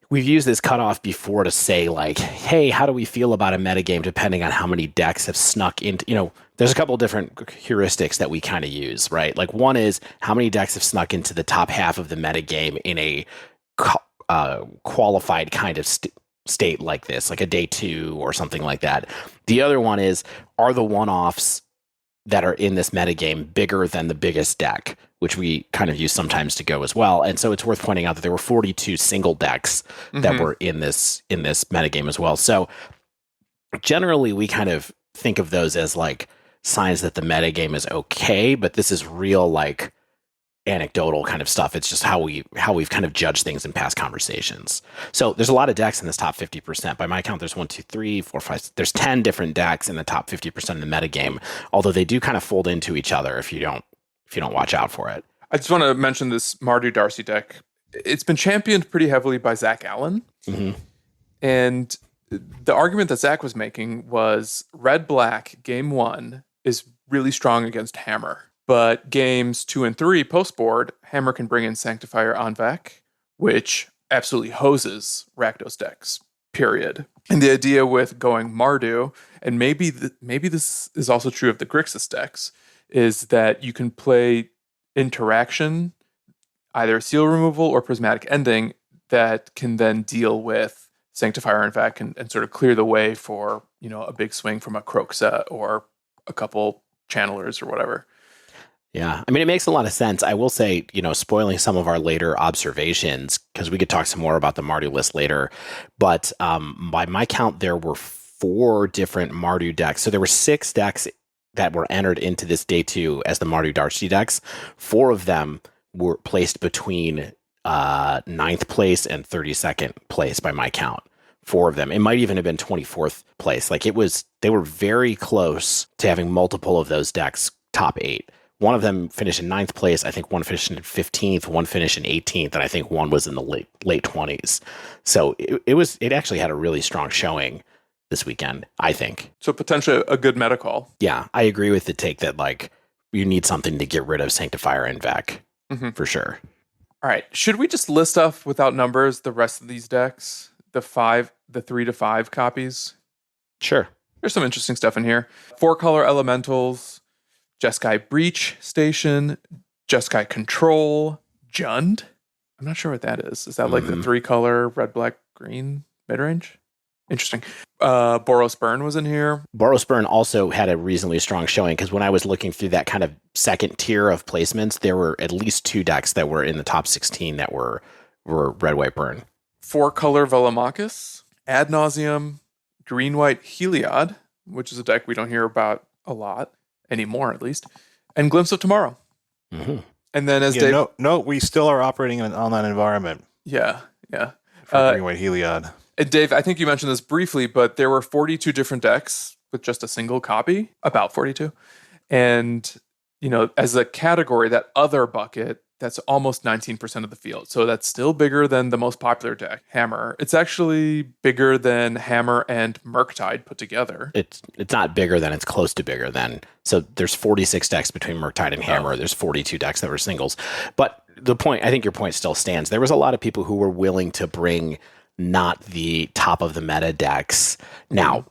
we've used this cutoff before to say like, hey, how do we feel about a metagame depending on how many decks have snuck into, there's a couple different heuristics that we kind of use, right? Like one is how many decks have snuck into the top half of the metagame in a qualified kind of state like this, like a day 2 or something like that. The other one is, are the one-offs that are in this metagame bigger than the biggest deck, which we kind of use sometimes to go as well. And so it's worth pointing out that there were 42 single decks that were in this metagame as well. So generally we kind of think of those as like signs that the metagame is okay, but this is real like anecdotal kind of stuff. It's just how we've kind of judged things in past conversations. So there's a lot of decks in this top 50%. By my count, there's 1, 2, 3, 4, 5. There's 10 different decks in the top 50% of the metagame, although they do kind of fold into each other if you don't watch out for it.
I just want to mention this Mardu Darcy deck. It's been championed pretty heavily by Zach Allen.
Mm-hmm.
And the argument that Zach was making was red-black game 1 is really strong against Hammer. But games 2 and 3 post-board, Hammer can bring in Sanctifier Anvek, which absolutely hoses Rakdos decks, period. And the idea with going Mardu, and maybe this is also true of the Grixis decks, is that you can play interaction, either seal removal or prismatic ending, that can then deal with Sanctifier and Vec and sort of clear the way for, a big swing from a Croak set or a couple channelers or whatever.
Yeah, I mean, it makes a lot of sense. I will say, spoiling some of our later observations, because we could talk some more about the Mardu list later, but by my count, there were 4 different Mardu decks. So there were 6 decks that were entered into this day 2 as the Mardu Darcy decks. 4 of them were placed between 9th place and 32nd place by my count. 4 of them. It might even have been 24th place. They were very close to having multiple of those decks top 8. One of them finished in 9th place. I think one finished in 15th, one finished in 18th, and I think one was in the late 20s. So it actually had a really strong showing this weekend, I think.
So potentially a good meta call.
Yeah, I agree with the take that you need something to get rid of Sanctifier and Vec for sure.
All right. Should we just list off without numbers the rest of these decks? The 3 to 5 copies?
Sure.
There's some interesting stuff in here. 4-color elementals, Jeskai Breach Station, Jeskai Control, Jund. I'm not sure what that is. Is that like the 3-color red, black, green midrange? Interesting. Boros Burn was in here.
Boros Burn also had a reasonably strong showing because when I was looking through that kind of second tier of placements, there were at least 2 decks that were in the top 16 that were red, white, burn.
4-color Velomachus, Ad Nauseam, green, white Heliod, which is a deck we don't hear about a lot anymore, at least, and Glimpse of Tomorrow.
Mm-hmm.
And then as Dave...
No, we still are operating in an online environment.
Yeah.
For green, white Heliod.
And Dave, I think you mentioned this briefly, but there were 42 different decks with just a single copy, about 42. And, as a category, that other bucket, that's almost 19% of the field. So that's still bigger than the most popular deck, Hammer. It's actually bigger than Hammer and Murktide put together.
It's not bigger than, it's close to bigger than. So there's 46 decks between Murktide and Hammer. There's 42 decks that were singles. But the point, I think your point still stands. There was a lot of people who were willing to bring not the top of the meta decks. Now,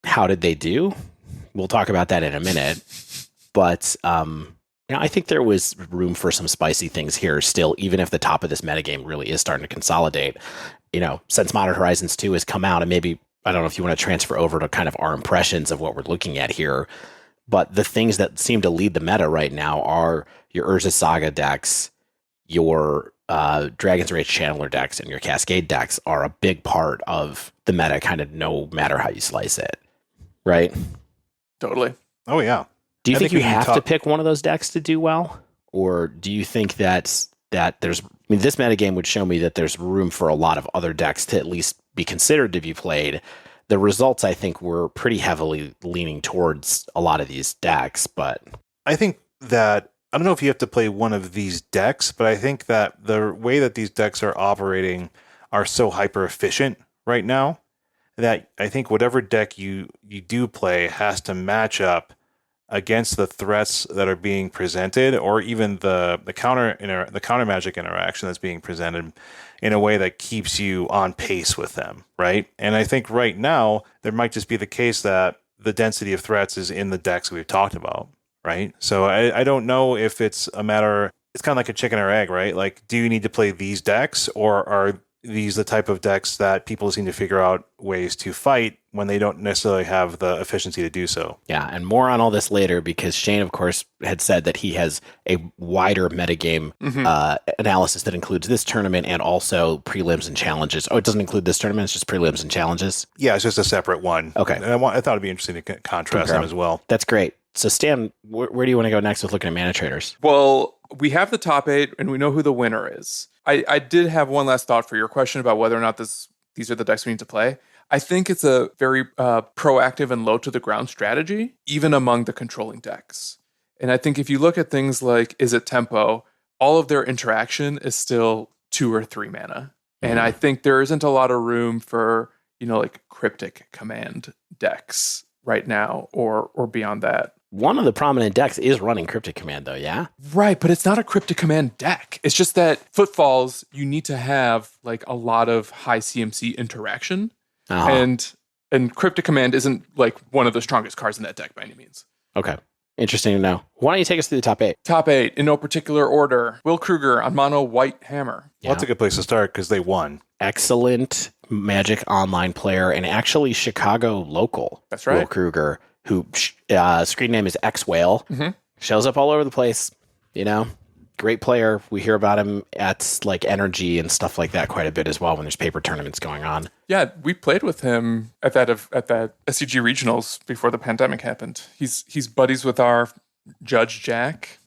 how did they do? We'll talk about that in a minute. But I think there was room for some spicy things here still, even if the top of this metagame really is starting to consolidate. Since Modern Horizons 2 has come out, and maybe, I don't know if you want to transfer over to kind of our impressions of what we're looking at here, but the things that seem to lead the meta right now are your Urza Saga decks, your Dragon's Rage Channeler decks, and your Cascade decks are a big part of the meta, kind of no matter how you slice it, right?
Totally.
Oh, yeah.
Do you think you have to pick one of those decks to do well? Or do you think that there's... this metagame would show me that there's room for a lot of other decks to at least be considered to be played. The results, I think, were pretty heavily leaning towards a lot of these decks, but...
I think that... I don't know if you have to play one of these decks, but I think that the way that these decks are operating are so hyper efficient right now that I think whatever deck you do play has to match up against the threats that are being presented, or even the counter magic interaction that's being presented in a way that keeps you on pace with them, right? And I think right now there might just be the case that the density of threats is in the decks we've talked about, right? So I don't know if it's a matter. It's kind of like a chicken or egg, right? Like, do you need to play these decks, or are these the type of decks that people seem to figure out ways to fight when they don't necessarily have the efficiency to do so?
Yeah, and more on all this later, because Shane, of course, had said that he has a wider metagame analysis that includes this tournament and also prelims and challenges. Oh, it doesn't include this tournament, it's just prelims and challenges?
Yeah, it's just a separate one.
Okay.
And I thought it'd be interesting to contrast them as well.
That's great. So Stan, where do you want to go next with looking at ManaTraders?
Well, we have the top 8 and we know who the winner is. I did have one last thought for your question about whether or not these are the decks we need to play. I think it's a very proactive and low to the ground strategy, even among the controlling decks. And I think if you look at things like Is It Tempo, all of their interaction is still 2 or 3 mana. And I think there isn't a lot of room for, like Cryptic Command decks right now or beyond that.
One of the prominent decks is running Cryptic Command, though, yeah?
Right, but it's not a Cryptic Command deck. It's just that Footfalls, you need to have like a lot of high CMC interaction. And Cryptic Command isn't like one of the strongest cards in that deck by any means.
Okay. Interesting to know. Why don't you take us through the top 8?
Top 8, in no particular order. Will Kruger on mono white hammer.
Well, that's a good place to start because they won.
Excellent Magic Online player and actually Chicago local.
That's right.
Will Kruger, who screen name is X Whale, shows up all over the place. Great player. We hear about him at like Energy and stuff like that quite a bit as well when there's paper tournaments going on.
Yeah, we played with him at that SCG regionals before the pandemic happened. He's buddies with our Judge Jack.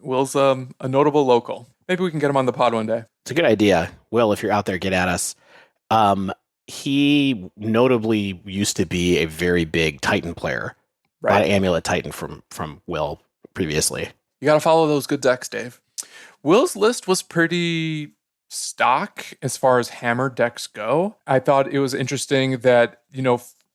Will's a notable local. Maybe we can get him on the pod one day.
It's a good idea. Will, if you're out there, get at us. He notably used to be a very big Titan player. Right. A lot of Amulet Titan from Will previously.
You got to follow those good decks, Dave. Will's list was pretty stock as far as hammer decks go. I thought it was interesting that,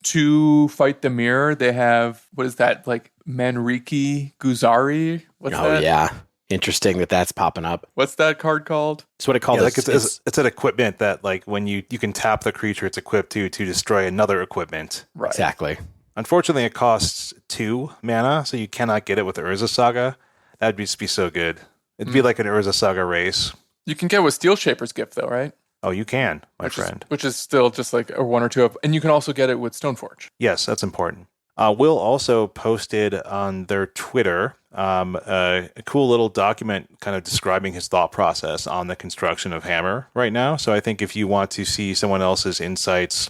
to fight the mirror, they have, what is that, like Manriki Guzari? What's that?
Oh, yeah. Interesting that's popping up.
What's that card called?
It's what it called.
It's an equipment that, like, when you can tap the creature it's equipped to destroy another equipment.
Right.
Exactly.
Unfortunately, it costs 2 mana, so you cannot get it with the Urza Saga. That'd be so good. It'd be like an Urza Saga race.
You can get with Steel Shaper's Gift, though, right?
Oh, you can, my friend.
Which is still just like a 1 or 2 of, and you can also get it with Stoneforge.
Yes, that's important. Will also posted on their Twitter a cool little document kind of describing his thought process on the construction of Hammer right now. So I think if you want to see someone else's insights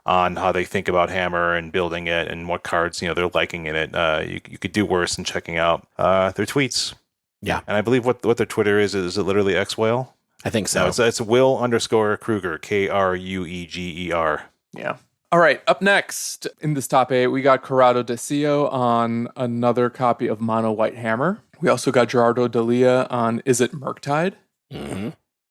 on how they think about Hammer and building it and what cards they're liking in it, you could do worse than checking out their tweets.
Yeah,
and I believe what their Twitter is it literally X Whale?
I think so.
No, it's Will_Kruger, Krueger.
Yeah. All right, up next in this top 8, we got Corrado Decio on another copy of Mono White Hammer. We also got Gerardo Dalia on Is It Murktide?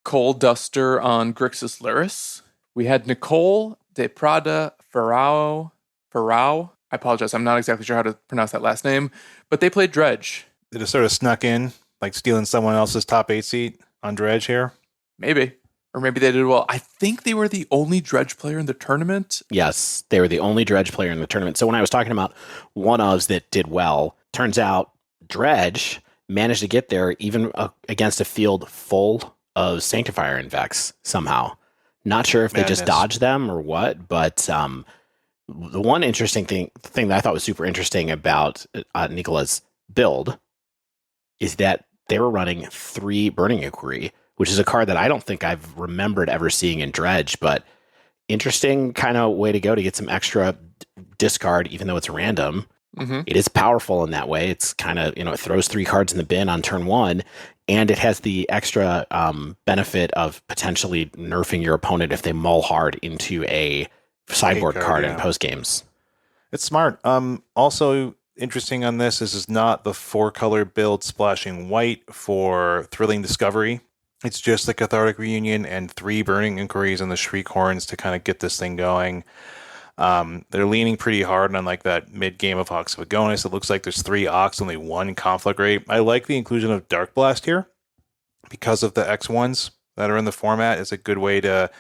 Cole Duster on Grixis Lyris. We had Nicole de Prada Ferrao. I apologize, I'm not exactly sure how to pronounce that last name, but they played Dredge.
They just sort of snuck in, like stealing someone else's top 8 seat on Dredge here?
Maybe. Or maybe they did well. I think they were the only Dredge player in the tournament.
Yes, they were the only Dredge player in the tournament. So when I was talking about one-ofs that did well, turns out Dredge managed to get there even against a field full of Sanctifier and Vex somehow. Not sure if they just dodged them or what, but the one interesting thing that I thought was super interesting about Nicola's build is that they were running 3 Burning Inquiry, which is a card that I don't think I've remembered ever seeing in Dredge, but interesting kind of way to go to get some extra discard, even though it's random. It is powerful in that way. It's kind of, it throws 3 cards in the bin on turn 1, and it has the extra benefit of potentially nerfing your opponent if they mull hard into a sideboard card in post games.
It's smart. Also interesting on this is not the 4-color build splashing white for Thrilling Discovery. It's just the Cathartic Reunion and 3 Burning Inquiries and the Shriek Horns to kind of get this thing going. They're leaning pretty hard on like that mid game of Ox of Agonis. It looks like there's 3 Ox, only 1 Conflagrate. I like the inclusion of Dark Blast here because of the X1s that are in the format. It's a good way to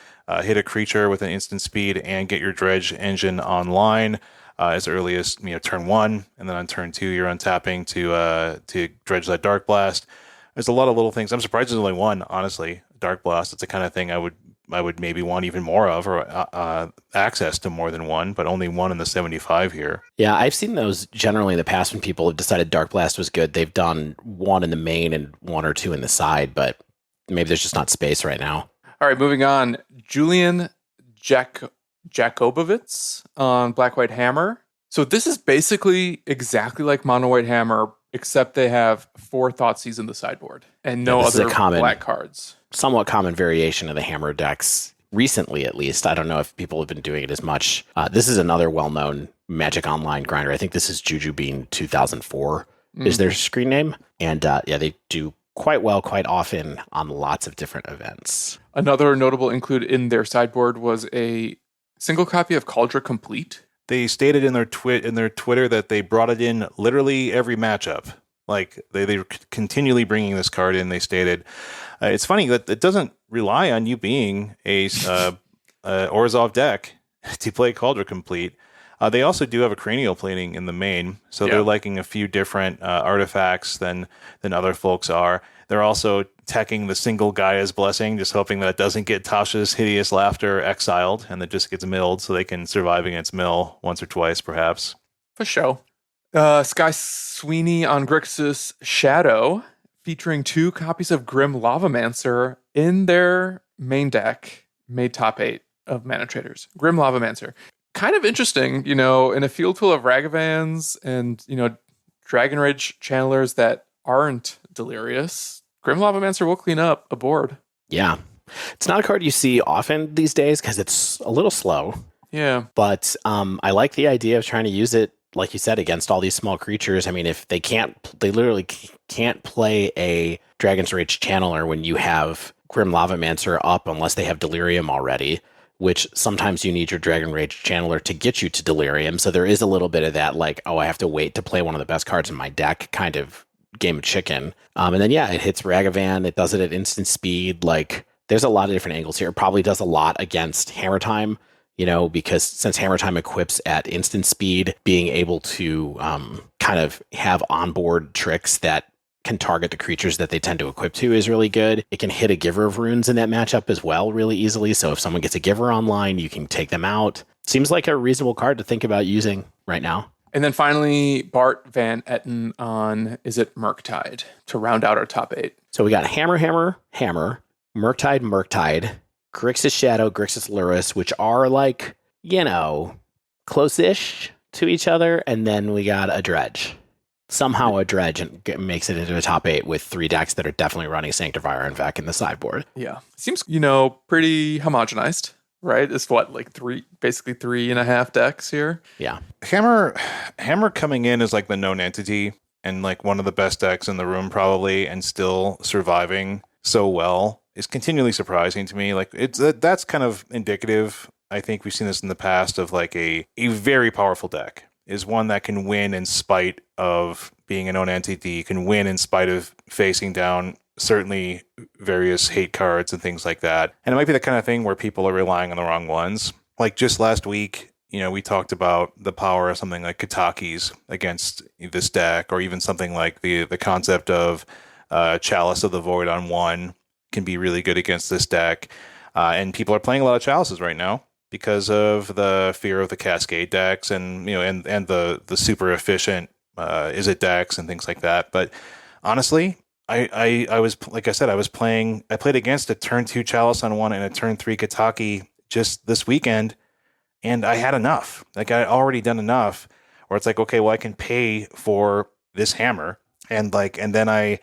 hit a creature with an instant speed and get your Dredge engine online as early as turn 1, and then on turn 2 you're untapping to dredge that Dark Blast. There's a lot of little things. I'm surprised there's only 1, honestly. Dark Blast. It's the kind of thing I would maybe want even more of, or access to more than 1, but only 1 in the 75 here.
Yeah, I've seen those generally in the past when people have decided Dark Blast was good. They've done 1 in the main and 1 or 2 in the side, but maybe there's just not space right now.
All right, moving on. Julian Jakobovitz on Black White Hammer. So this is basically exactly like Mono White Hammer, except they have 4 Thoughtseizes in the sideboard and no other black cards.
Somewhat common variation of the Hammer decks recently, at least. I don't know if people have been doing it as much. This is another well-known Magic Online grinder. I think this is Juju Bean 2004 is their screen name. And they do quite well, quite often on lots of different events.
Another notable include in their sideboard was a single copy of Cauldron Complete.
They stated in their Twitter that they brought it in literally every matchup. Like they were continually bringing this card in. They stated, it's funny that it doesn't rely on you being a Orzhov deck to play Cauldron Complete. They also do have a cranial plating in the main, so they're liking a few different artifacts than other folks are. They're also teching the single Gaia's Blessing, just hoping that it doesn't get Tasha's Hideous Laughter exiled, and that just gets milled so they can survive against mill once or twice, perhaps.
For sure. Sky Sweeney on Grixis Shadow, featuring 2 copies of Grim Lavamancer in their main deck, made top 8 of ManaTraders. Grim Lavamancer. Kind of interesting, in a field full of Ragavans and, Dragon Rage channelers that aren't delirious. Grim Lavamancer will clean up a board.
Yeah. It's not a card you see often these days because it's a little slow.
Yeah.
But I like the idea of trying to use it, like you said, against all these small creatures. I mean, if they literally can't play a Dragon's Rage channeler when you have Grim Lavamancer up unless they have Delirium already, which sometimes you need your Dragon Rage channeler to get you to Delirium. So there is a little bit of that, like, oh, I have to wait to play one of the best cards in my deck kind of game of chicken. And then, it hits Ragavan. It does it at instant speed. Like, there's a lot of different angles here. It probably does a lot against HammerTime, because since HammerTime equips at instant speed, being able to kind of have onboard tricks that can target the creatures that they tend to equip to is really good. It can hit a Giver of Runes in that matchup as well really easily. So if someone gets a Giver online, you can take them out. Seems like a reasonable card to think about using right now.
And then finally, Bart Van Etten on, is it Murktide, to round out our top 8.
So we got Hammer, Murktide, Grixis Shadow, Grixis Lurrus, which are like, close-ish to each other. And then we got a Dredge. Somehow a Dredge makes it into a top 8 with 3 decks that are definitely running Sanctifier and Vec in the sideboard.
Yeah. Seems, pretty homogenized, right? It's basically 3.5 decks here.
Yeah.
Hammer coming in as like the known entity and like one of the best decks in the room probably, and still surviving so well is continually surprising to me. Like that's kind of indicative. I think we've seen this in the past of like a very powerful deck is one that can win in spite of being a known entity, can win in spite of facing down certainly various hate cards and things like that. And it might be the kind of thing where people are relying on the wrong ones. Like just last week, we talked about the power of something like Kataki's against this deck, or even something like the concept of Chalice of the Void on 1 can be really good against this deck. And people are playing a lot of Chalices right now because of the fear of the Cascade decks and and the super efficient Izzet decks and things like that. But honestly, I was, like I said, I played against a turn 2 Chalice on 1 and a turn 3 Kataki just this weekend, and I had enough. Like I had already done enough where it's like, okay, well I can pay for this hammer and then I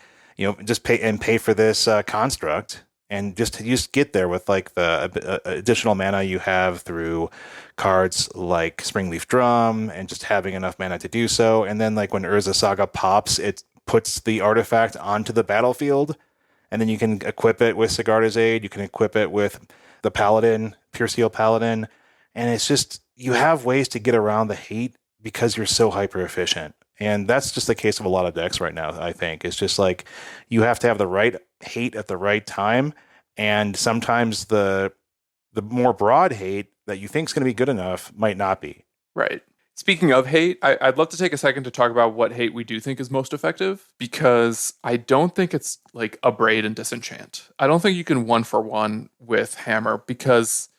just pay for this construct. And just get there with like the additional mana you have through cards like Springleaf Drum and just having enough mana to do so. And then like when Urza Saga pops, it puts the artifact onto the battlefield. And then you can equip it with Sigarda's Aid. You can equip it with the Paladin, Pure Steel Paladin. And it's just, you have ways to get around the hate because you're so hyper efficient. And that's just the case of a lot of decks right now, I think. It's just like you have to have the right hate at the right time. And sometimes the more broad hate that you think is going to be good enough might not be.
Right. Speaking of hate, I'd love to take a second to talk about what hate we do think is most effective, because I don't think it's like Abrade and Disenchant. I don't think you can 1-for-1 with Hammer because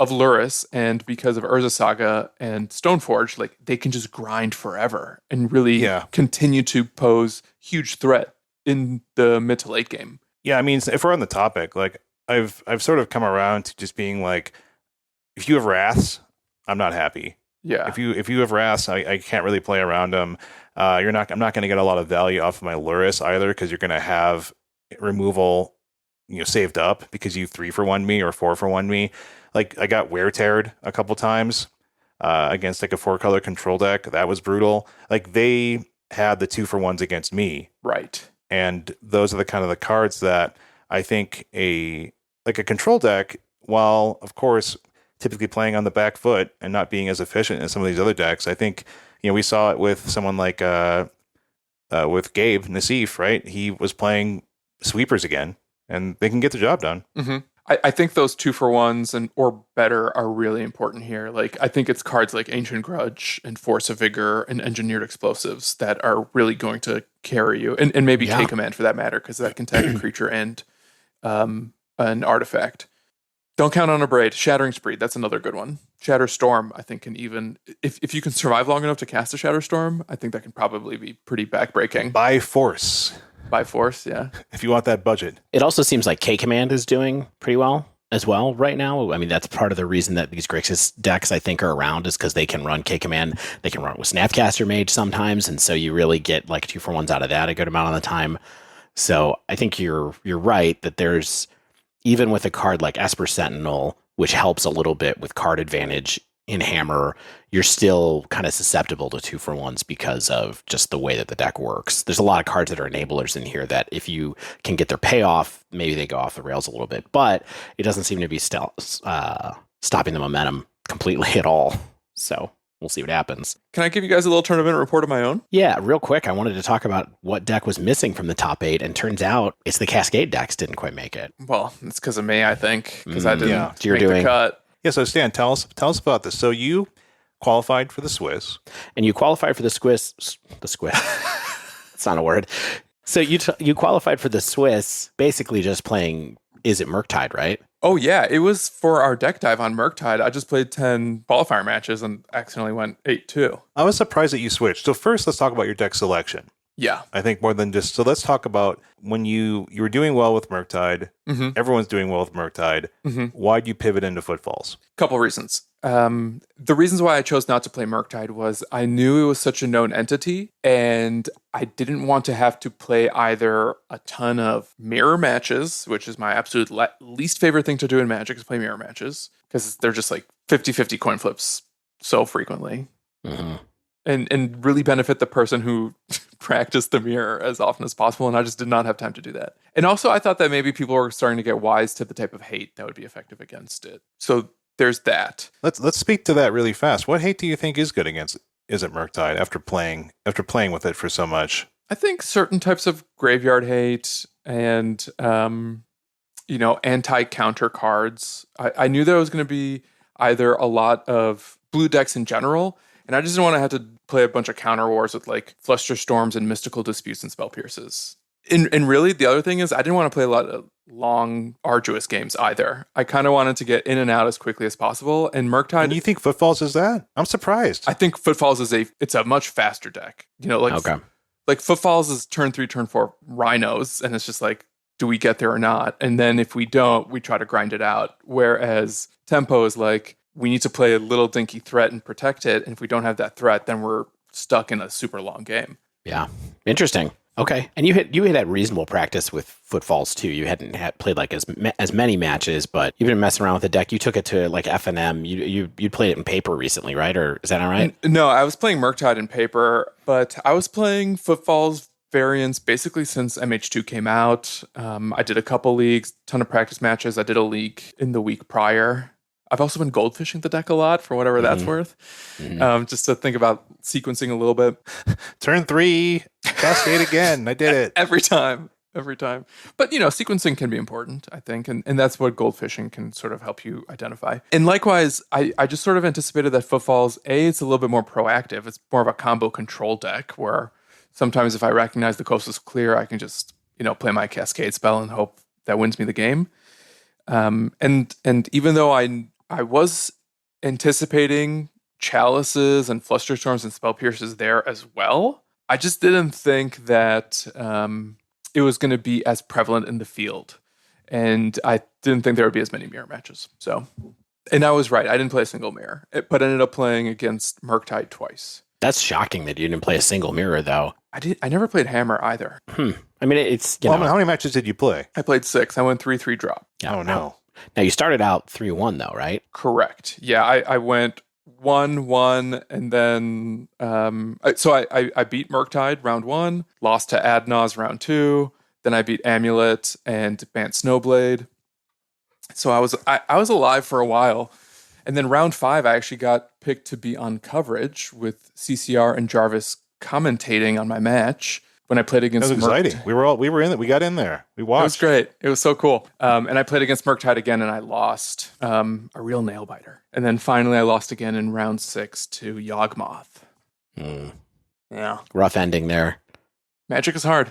of Lurrus and because of Urza Saga and Stoneforge. Like they can just grind forever and really continue to pose huge threat in the mid to late game.
Yeah, I mean, if we're on the topic, like I've sort of come around to just being like, if you have Wraths, I'm not happy.
Yeah.
If you have Wraths, I can't really play around them. I'm not going to get a lot of value off of my Lurrus either, because you're going to have removal, saved up because you 3-for-1 me or 4-for-1 me. Like I got Wear-Teared a couple times against like a 4-color control deck. That was brutal. Like they had the 2-for-1s against me.
Right.
And those are the kind of the cards that I think a control deck, while of course typically playing on the back foot and not being as efficient as some of these other decks, I think we saw it with someone like with Gabe Nassif, right? He was playing sweepers again, and they can get the job done.
Mm-hmm. I think those 2-for-1s and or better are really important here. Like, I think it's cards like Ancient Grudge and Force of Vigor and Engineered Explosives that are really going to carry you, and maybe K-Command for that matter, because that can tag a creature and an artifact. Don't count on a Braid. Shattering Spree, that's another good one. Shatter Storm, I think, can even, if you can survive long enough to cast a Shatter Storm, I think that can probably be pretty backbreaking.
By force.
By force, yeah.
If you want that budget.
It also seems like K-Command is doing pretty well as well right now. I mean, that's part of the reason that these Grixis decks, I think, are around, is because they can run K-Command. They can run with Snapcaster Mage sometimes, and so you really get like 2-for-1s out of that a good amount of the time. So I think you're right that there's, even with a card like Esper Sentinel, which helps a little bit with card advantage in Hammer, you're still kind of susceptible to 2-for-1s because of just the way that the deck works. There's a lot of cards that are enablers in here that if you can get their payoff, maybe they go off the rails a little bit, but it doesn't seem to be stopping the momentum completely at all. So we'll see what happens.
Can I give you guys a little tournament report of my own?
Yeah, real quick. I wanted to talk about what deck was missing from the top 8, and turns out it's the Cascade decks didn't quite make it.
Well, it's because of me, I think, because I didn't make the cut.
Yeah, so Stan, tell us about this. So you qualified for the Swiss.
And you qualified for the Swiss. It's not a word. So you qualified for the Swiss basically just playing Is It Murktide, right?
Oh, yeah. It was for our deck dive on Murktide. I just played 10 qualifier matches and accidentally went 8-2.
I was surprised that you switched. So first, let's talk about your deck selection.
Yeah.
I think more than just, so let's talk about when you were doing well with Murktide. Mm-hmm. Everyone's doing well with Murktide. Mm-hmm. Why'd you pivot into Footfalls?
Couple reasons. The reasons why I chose not to play Murktide was I knew it was such a known entity, and I didn't want to have to play either a ton of mirror matches, which is my absolute least favorite thing to do in Magic, is play mirror matches, because they're just like 50-50 coin flips so frequently. Mm-hmm. And really benefit the person who practiced the mirror as often as possible, and I just did not have time to do that. And also, I thought that maybe people were starting to get wise to the type of hate that would be effective against it. So there's that.
Let's speak to that really fast. What hate do you think is good against Is It Murktide after playing with it for so much?
I think certain types of graveyard hate and anti-counter cards. I knew there was going to be either a lot of blue decks in general, and I just didn't want to have to play a bunch of counter wars with like Fluster Storms and Mystical Disputes and Spell Pierces. And really, the other thing is I didn't want to play a lot of long, arduous games either. I kind of wanted to get in and out as quickly as possible. And Murktide...
And you think Footfalls is that? I'm surprised.
I think Footfalls is it's a much faster deck. Like Footfalls is turn 3, turn 4 Rhinos, and it's just like, do we get there or not? And then if we don't, we try to grind it out. Whereas Tempo is like, we need to play a little dinky threat and protect it. And if we don't have that threat, then we're stuck in a super long game.
Yeah. Interesting. Okay. And you had had reasonable practice with Footfalls too. You hadn't played like as many matches, but you've been messing around with the deck. You took it to like FNM. You played it in paper recently, right? Or is that all right?
No, I was playing Murktide in paper, but I was playing Footfalls variants basically since MH2 came out. I did a couple leagues, ton of practice matches. I did a league in the week prior. I've also been goldfishing the deck a lot for whatever that's worth, just to think about sequencing a little bit.
Turn 3, Cascade again. I did it.
Every time. But, sequencing can be important, I think, and that's what goldfishing can sort of help you identify. And likewise, I just sort of anticipated that Footfalls, it's a little bit more proactive. It's more of a combo control deck where sometimes if I recognize the coast is clear, I can just, play my Cascade spell and hope that wins me the game. And even though I was anticipating Chalices and Fluster Storms and Spell Pierces there as well, I just didn't think that it was going to be as prevalent in the field. And I didn't think there would be as many mirror matches. So, and I was right. I didn't play a single mirror, but ended up playing against Murktide twice.
That's shocking that you didn't play a single mirror, though.
I never played Hammer either.
I mean, it's...
how many matches did you play?
I played 6. I went 3-3 drop.
Oh, no.
Now, you started out 3-1, though, right?
Correct. Yeah, I went 1-1, and then... I beat Murktide round 1, lost to Adnaz round 2, then I beat Amulet and Bant Snowblade. So I was alive for a while. And then round 5, I actually got picked to be on coverage with CCR and Jarvis commentating on my match. when I played against
That was exciting. We were in it. We got in there. We watched.
It was great. It was so cool. And I played against Murktide again, and I lost a real nail biter. And then finally, I lost again in round 6 to Yawgmoth. Yeah,
rough ending there.
Magic is hard.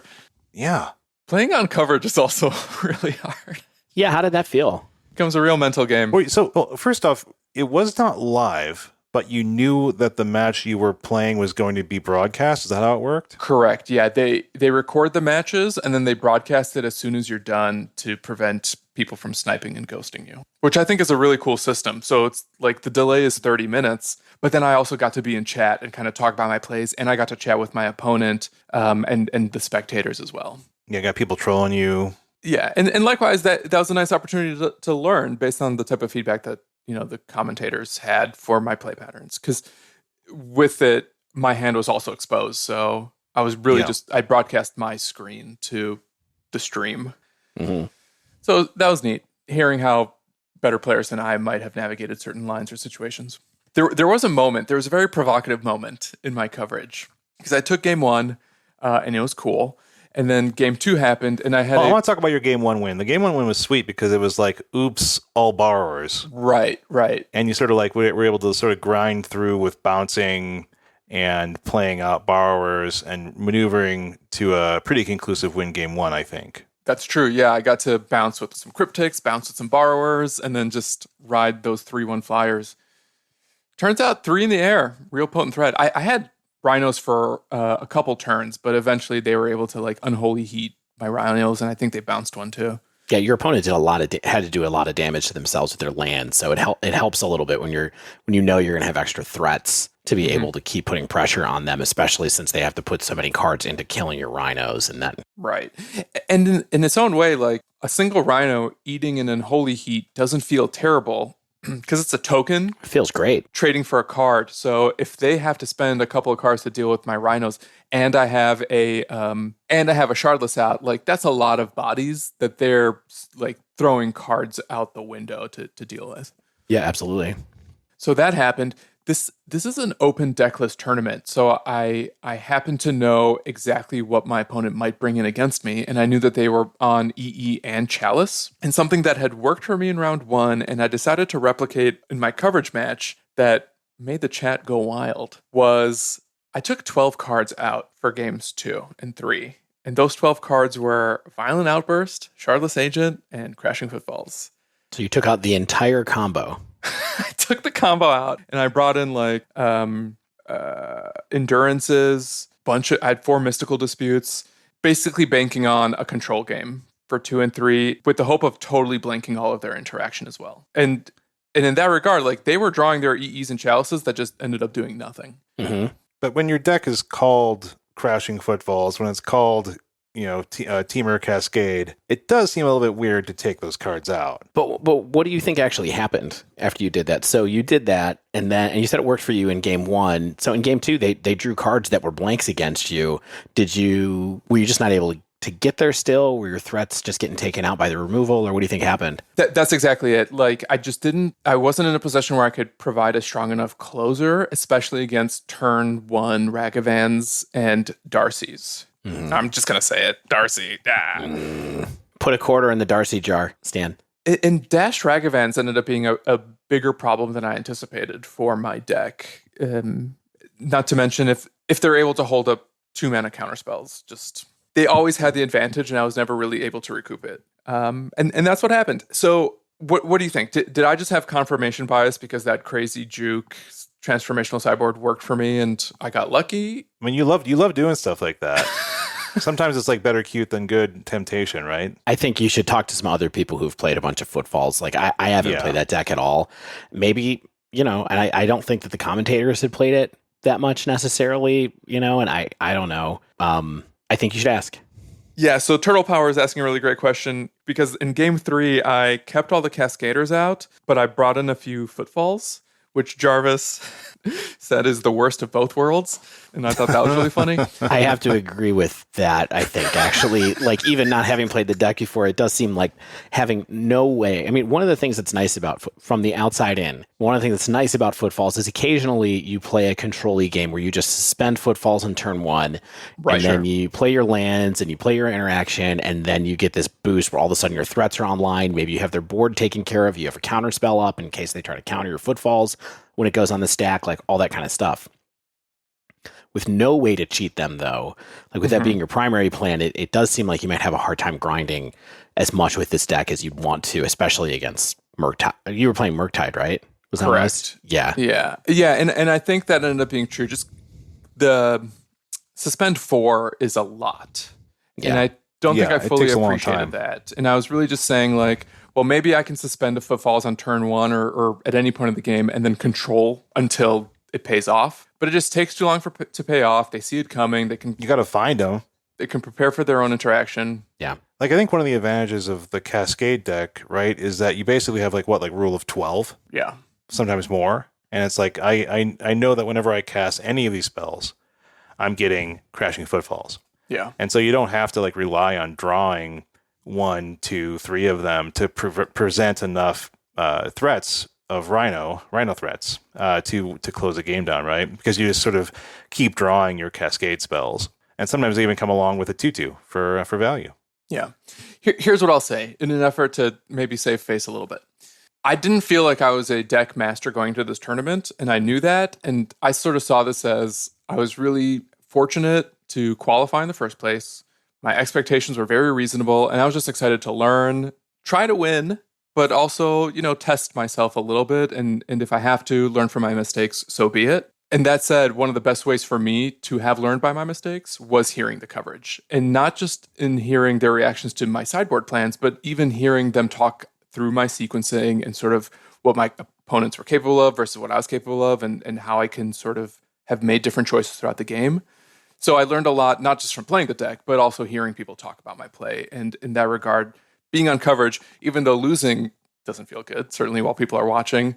Yeah,
playing on coverage is also really hard.
Yeah, how did that feel?
Becomes a real mental game.
Wait, so first off, it was not live, but you knew that the match you were playing was going to be broadcast? Is that how it worked?
Correct. Yeah, they record the matches and then they broadcast it as soon as you're done to prevent people from sniping and ghosting you, which I think is a really cool system. So it's like the delay is 30 minutes, but then I also got to be in chat and kind of talk about my plays, and I got to chat with my opponent and the spectators as well.
Yeah, got people trolling you.
Yeah, and likewise, that was a nice opportunity to learn based on the type of feedback that the commentators had for my play patterns. Because with it, my hand was also exposed, so I was really I broadcast my screen to the stream.
Mm-hmm.
So that was neat, hearing how better players than I might have navigated certain lines or situations. There was a moment, there was a very provocative moment in my coverage, because I took game 1, and it was cool. And then game 2 happened, and I had.
I want to talk about your game 1 win. The game 1 win was sweet because it was like, oops, all borrowers.
Right.
And you sort of like were able to sort of grind through with bouncing and playing out borrowers and maneuvering to a pretty conclusive win game 1, I think.
That's true. Yeah, I got to bounce with some cryptics, bounce with some borrowers, and then just ride those 3-1 flyers. Turns out 3 in the air, real potent threat. I had rhinos for a couple turns, but eventually they were able to like unholy heat my rhinos, and I think they bounced one too.
Yeah, your opponent did had to do a lot of damage to themselves with their land, so it helps a little bit when you're going to have extra threats to be able to keep putting pressure on them, especially since they have to put so many cards into killing your rhinos and that.
Right, and in its own way, like a single rhino eating an unholy heat doesn't feel terrible. Because it's a token.
It feels great.
Trading for a card. So if they have to spend a couple of cards to deal with my rhinos, and I have a shardless out, like that's a lot of bodies that they're like throwing cards out the window to deal with.
Yeah, absolutely.
So that happened. This is an open decklist tournament, so I happen to know exactly what my opponent might bring in against me, and I knew that they were on EE and Chalice. And something that had worked for me in round 1, and I decided to replicate in my coverage match that made the chat go wild, was I took 12 cards out for games 2 and 3. And those 12 cards were Violent Outburst, Shardless Agent, and Crashing Footfalls.
So you took out the entire combo.
I took the combo out and I brought in like endurances, I had 4 mystical disputes, basically banking on a control game for 2 and 3 with the hope of totally blanking all of their interaction as well. And in that regard, like they were drawing their EEs and chalices that just ended up doing nothing.
Mm-hmm.
But when your deck is called Crashing Footfalls, when it's called Teamer Cascade, it does seem a little bit weird to take those cards out.
But what do you think actually happened after you did that? So you did that, and you said it worked for you in game 1. So in game 2, they drew cards that were blanks against you. Were you just not able to get there still? Were your threats just getting taken out by the removal, or what do you think happened?
That's exactly it. Like I wasn't in a position where I could provide a strong enough closer, especially against turn 1 Ragavans and Darcy's. Mm-hmm. I'm just going to say it. Darcy.
Put a quarter in the Darcy jar, Stan.
And Dash Ragavans ended up being a bigger problem than I anticipated for my deck. Not to mention if they're able to hold up 2 mana counterspells, they always had the advantage and I was never really able to recoup it. And that's what happened. So what do you think? Did I just have confirmation bias because that crazy juke transformational sideboard worked for me and I got lucky?
I mean, you love doing stuff like that. Sometimes it's like better cute than good temptation, right?
I think you should talk to some other people who've played a bunch of Footfalls. Like I haven't played that deck at all. Maybe, and I don't think that the commentators had played it that much necessarily, and I don't know. I think you should ask.
Yeah, so Turtle Power is asking a really great question because in game 3, I kept all the Cascaders out, but I brought in a few Footfalls, which Jarvis said is the worst of both worlds. And I thought that was really funny.
I have to agree with that, I think, actually. Like, even not having played the deck before, it does seem like having no way. I mean, one of the things that's nice about, from the outside in, one of the things that's nice about Footfalls is occasionally you play a control-y game where you just suspend Footfalls in turn one, and then you play your lands, and you play your interaction, and then you get this boost where all of a sudden your threats are online. Maybe you have their board taken care of. You have a counter spell up in case they try to counter your Footfalls when it goes on the stack, like all that kind of stuff. With no way to cheat them, though, like with that being your primary plan, it does seem like you might have a hard time grinding as much with this deck as you'd want to, especially against Murktide. You were playing Murktide, right? Was that
correct?
Right?
Yeah. And I think that ended up being true. Just the suspend 4 is a lot. Yeah. And I don't think I fully appreciated that. And I was really just saying, like, well, maybe I can suspend a Footfalls on turn 1 or at any point in the game and then control until it pays off. But it just takes too long to pay off. They see it coming. You
got to find them.
They can prepare for their own interaction.
Yeah.
Like, I think one of the advantages of the Cascade deck, right, is that you basically have like rule of 12?
Yeah.
Sometimes more. And it's like, I know that whenever I cast any of these spells, I'm getting Crashing Footfalls. Yeah. And so you don't have to like rely on drawing 1, 2, 3 of them to present enough threats of Rhino threats to close a game down, right? Because you just sort of keep drawing your Cascade spells. And sometimes they even come along with a 2/2 for value.
Yeah. Here's what I'll say in an effort to maybe save face a little bit. I didn't feel like I was a deck master going to this tournament, and I knew that. And I sort of saw this as I was really fortunate to qualify in the first place. My expectations were very reasonable, and I was just excited to learn, try to win, but also, test myself a little bit. And if I have to learn from my mistakes, so be it. And that said, one of the best ways for me to have learned by my mistakes was hearing the coverage. And not just in hearing their reactions to my sideboard plans, but even hearing them talk through my sequencing and sort of what my opponents were capable of versus what I was capable of, and how I can sort of have made different choices throughout the game. So I learned a lot, not just from playing the deck, but also hearing people talk about my play. And in that regard, being on coverage, even though losing doesn't feel good, certainly while people are watching,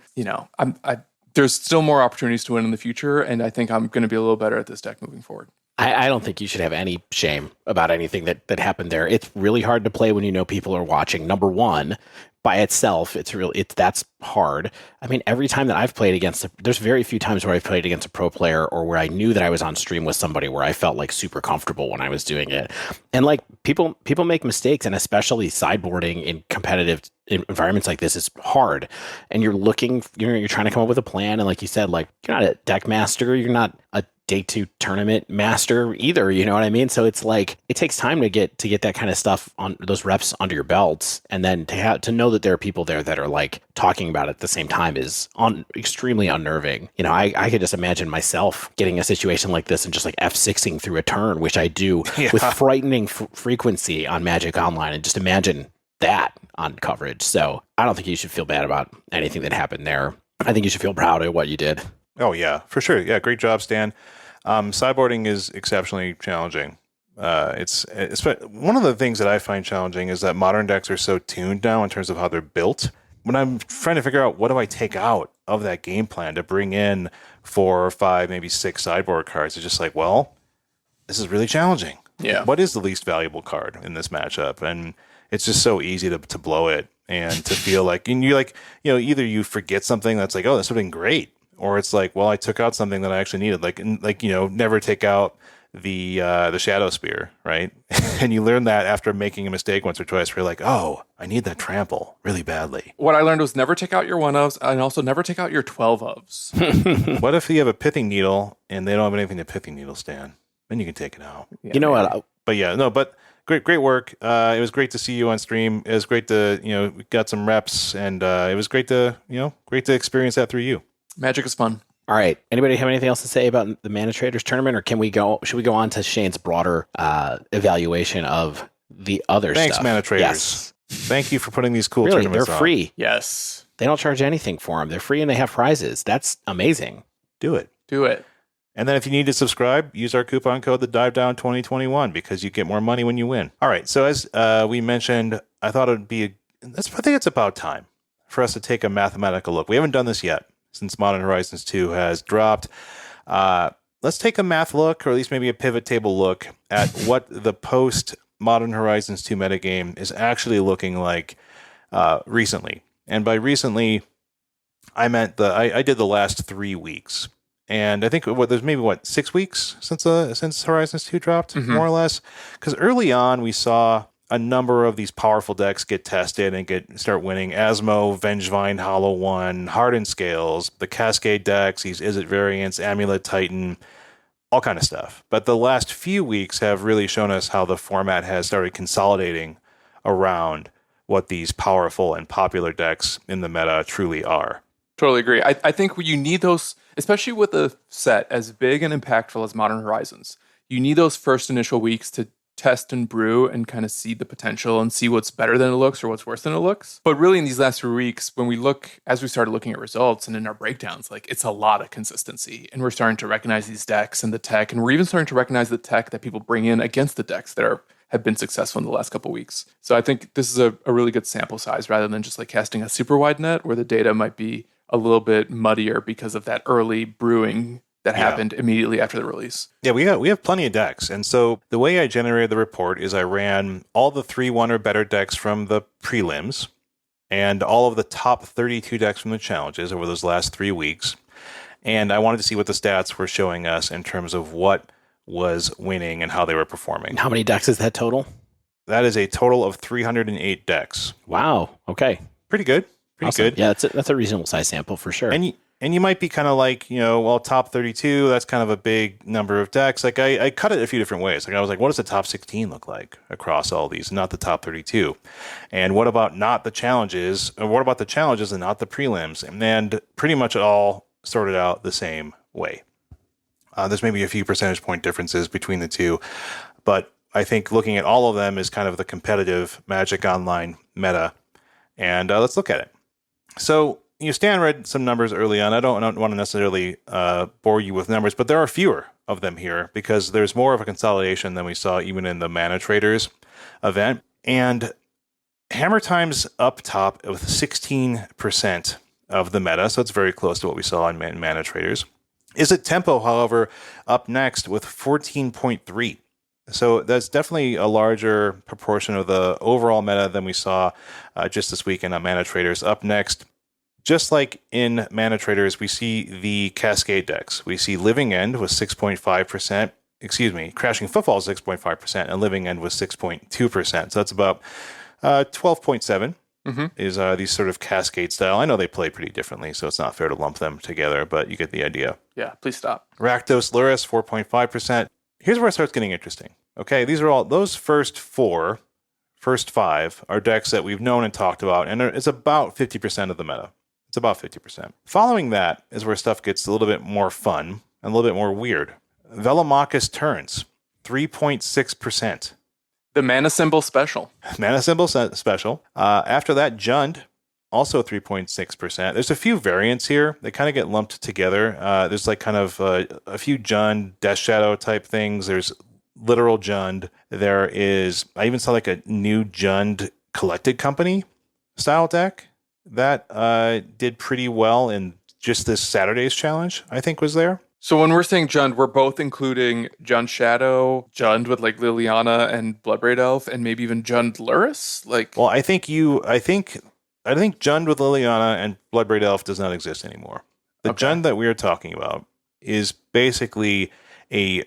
there's still more opportunities to win in the future, and I think I'm going to be a little better at this deck moving forward.
I don't think you should have any shame about anything that happened there. It's really hard to play when you know people are watching. Number one, by itself, that's hard. I mean, every time that I've played there's very few times where I've played against a pro player or where I knew that I was on stream with somebody where I felt like super comfortable when I was doing it. And like people make mistakes, and especially sideboarding in competitive environments like this is hard. And you're you're trying to come up with a plan. And like you said, like, you're not a deck master, you're not a day 2 tournament master either, you know what I mean? So it's like, it takes time to get that kind of stuff on those reps under your belts, and then to know that there are people there that are like talking about it at the same time is extremely unnerving. I could just imagine myself getting a situation like this and just like F6ing through a turn, which I do with frightening frequency on Magic Online, and just imagine that on coverage. So I don't think you should feel bad about anything that happened there. I think you should feel proud of what you did.
Oh, yeah, for sure. Yeah, great job, Stan. Sideboarding is exceptionally challenging. It's one of the things that I find challenging is that modern decks are so tuned now in terms of how they're built. When I'm trying to figure out what do I take out of that game plan to bring in 4 or 5, maybe 6 sideboard cards, it's just like, well, this is really challenging. Yeah. What is the least valuable card in this matchup? And it's just so easy to blow it and to feel like, and you like, either you forget something that's like, oh, this would have been great. Or it's like, well, I took out something that I actually needed, never take out the Shadow Spear, right? And you learn that after making a mistake once or twice, where you're like, oh, I need that trample really badly.
What I learned was never take out your 1-ofs, and also never take out your 12-ofs.
What if you have a Pithing Needle and they don't have anything to Pithing Needle, Stan? Then you can take it out.
Yeah, what?
But great work. It was great to see you on stream. It was great to, we got some reps, and it was great to experience that through you.
Magic is fun.
All right. Anybody have anything else to say about the ManaTraders tournament, or should we go on to Shane's broader evaluation of the other
Thanks,
stuff?
ManaTraders.
Yes.
Thank you for putting these cool
really,
tournaments
they're
on.
free.
Yes.
They don't charge anything for them. They're free and they have prizes. That's amazing.
Do it. And then if you need to subscribe, use our coupon code, TheDiveDown2021, because you get more money when you win. All right. So as we mentioned, I thought I think it's about time for us to take a mathematical look. We haven't done this yet. since Modern Horizons 2 has dropped. Let's take a math look, or at least maybe a pivot table look, at what the post Modern Horizons 2 metagame is actually looking like recently. And by recently, I meant I did the last 3 weeks. And I think there's maybe 6 weeks since Horizons 2 dropped, more or less. Because early on, we saw a number of these powerful decks get tested and start winning. Asmo, Vengevine, Hollow One, Hardened Scales, the Cascade decks, these Izzet variants, Amulet Titan, all kind of stuff. But the last few weeks have really shown us how the format has started consolidating around what these powerful and popular decks in the meta truly are.
Totally agree. I think you need those, especially with a set as big and impactful as Modern Horizons. You need those first initial weeks to test and brew and kind of see the potential and see what's better than it looks or what's worse than it looks. But really in these last 3 weeks, when we look, as we started looking at results and in our breakdowns, like it's a lot of consistency. And we're starting to recognize these decks and the tech. And we're even starting to recognize the tech that people bring in against the decks that have been successful in the last couple of weeks. So I think this is a really good sample size rather than just like casting a super wide net where the data might be a little bit muddier because of that early brewing that happened immediately after the release.
Yeah, we have plenty of decks. And so the way I generated the report is I ran all the 3-1 or better decks from the prelims and all of the top 32 decks from the challenges over those last 3 weeks. And I wanted to see what the stats were showing us in terms of what was winning and how they were performing.
How many decks is that total?
That is a total of 308 decks.
Wow. Okay.
Pretty good. Pretty good.
Yeah, that's a reasonable size sample for sure.
And you might be kind of like, top 32, that's kind of a big number of decks. Like I cut it a few different ways. Like I was like, what does the top 16 look like across all these, not the top 32? And what about not the challenges? Or what about the challenges and not the prelims? And pretty much all sorted out the same way. There's maybe a few percentage point differences between the two, but I think looking at all of them is kind of the competitive Magic Online meta. And let's look at it. So, Stan read some numbers early on. I don't want to necessarily bore you with numbers, but there are fewer of them here because there's more of a consolidation than we saw even in the ManaTraders event. And HammerTime's up top with 16% of the meta, so it's very close to what we saw in ManaTraders. Izzet Tempo, however, up next with 14.3. So that's definitely a larger proportion of the overall meta than we saw just this weekend on ManaTraders. Up next, just like in ManaTraders, we see the Cascade decks. We see Living End with 6.5%. Crashing Footfalls 6.5%, and Living End with 6.2%. So that's about 12.7 is these sort of Cascade style. I know they play pretty differently, so it's not fair to lump them together, but you get the idea.
Yeah, please stop.
Rakdos Luris 4.5%. Here's where it starts getting interesting. Okay, these are all those first 5 are decks that we've known and talked about, and it's about 50% of the meta. It's about 50%. Following that is where stuff gets a little bit more fun and a little bit more weird. Velomachus Turns, 3.6%.
The Mana Symbol Special.
Mana Symbol Special. After that, Jund, also 3.6%. There's a few variants here. They kind of get lumped together. There's like kind of a few Jund, Death Shadow type things. There's literal Jund. There is, I even saw like a new Jund Collected Company style deck that did pretty well in just this Saturday's challenge, I think was there.
So when we're saying Jund, we're both including Jund Shadow, Jund with like Liliana and Bloodbraid Elf, and maybe even Jund Luris?
Well, I think Jund with Liliana and Bloodbraid Elf does not exist anymore. The Jund that we are talking about is basically a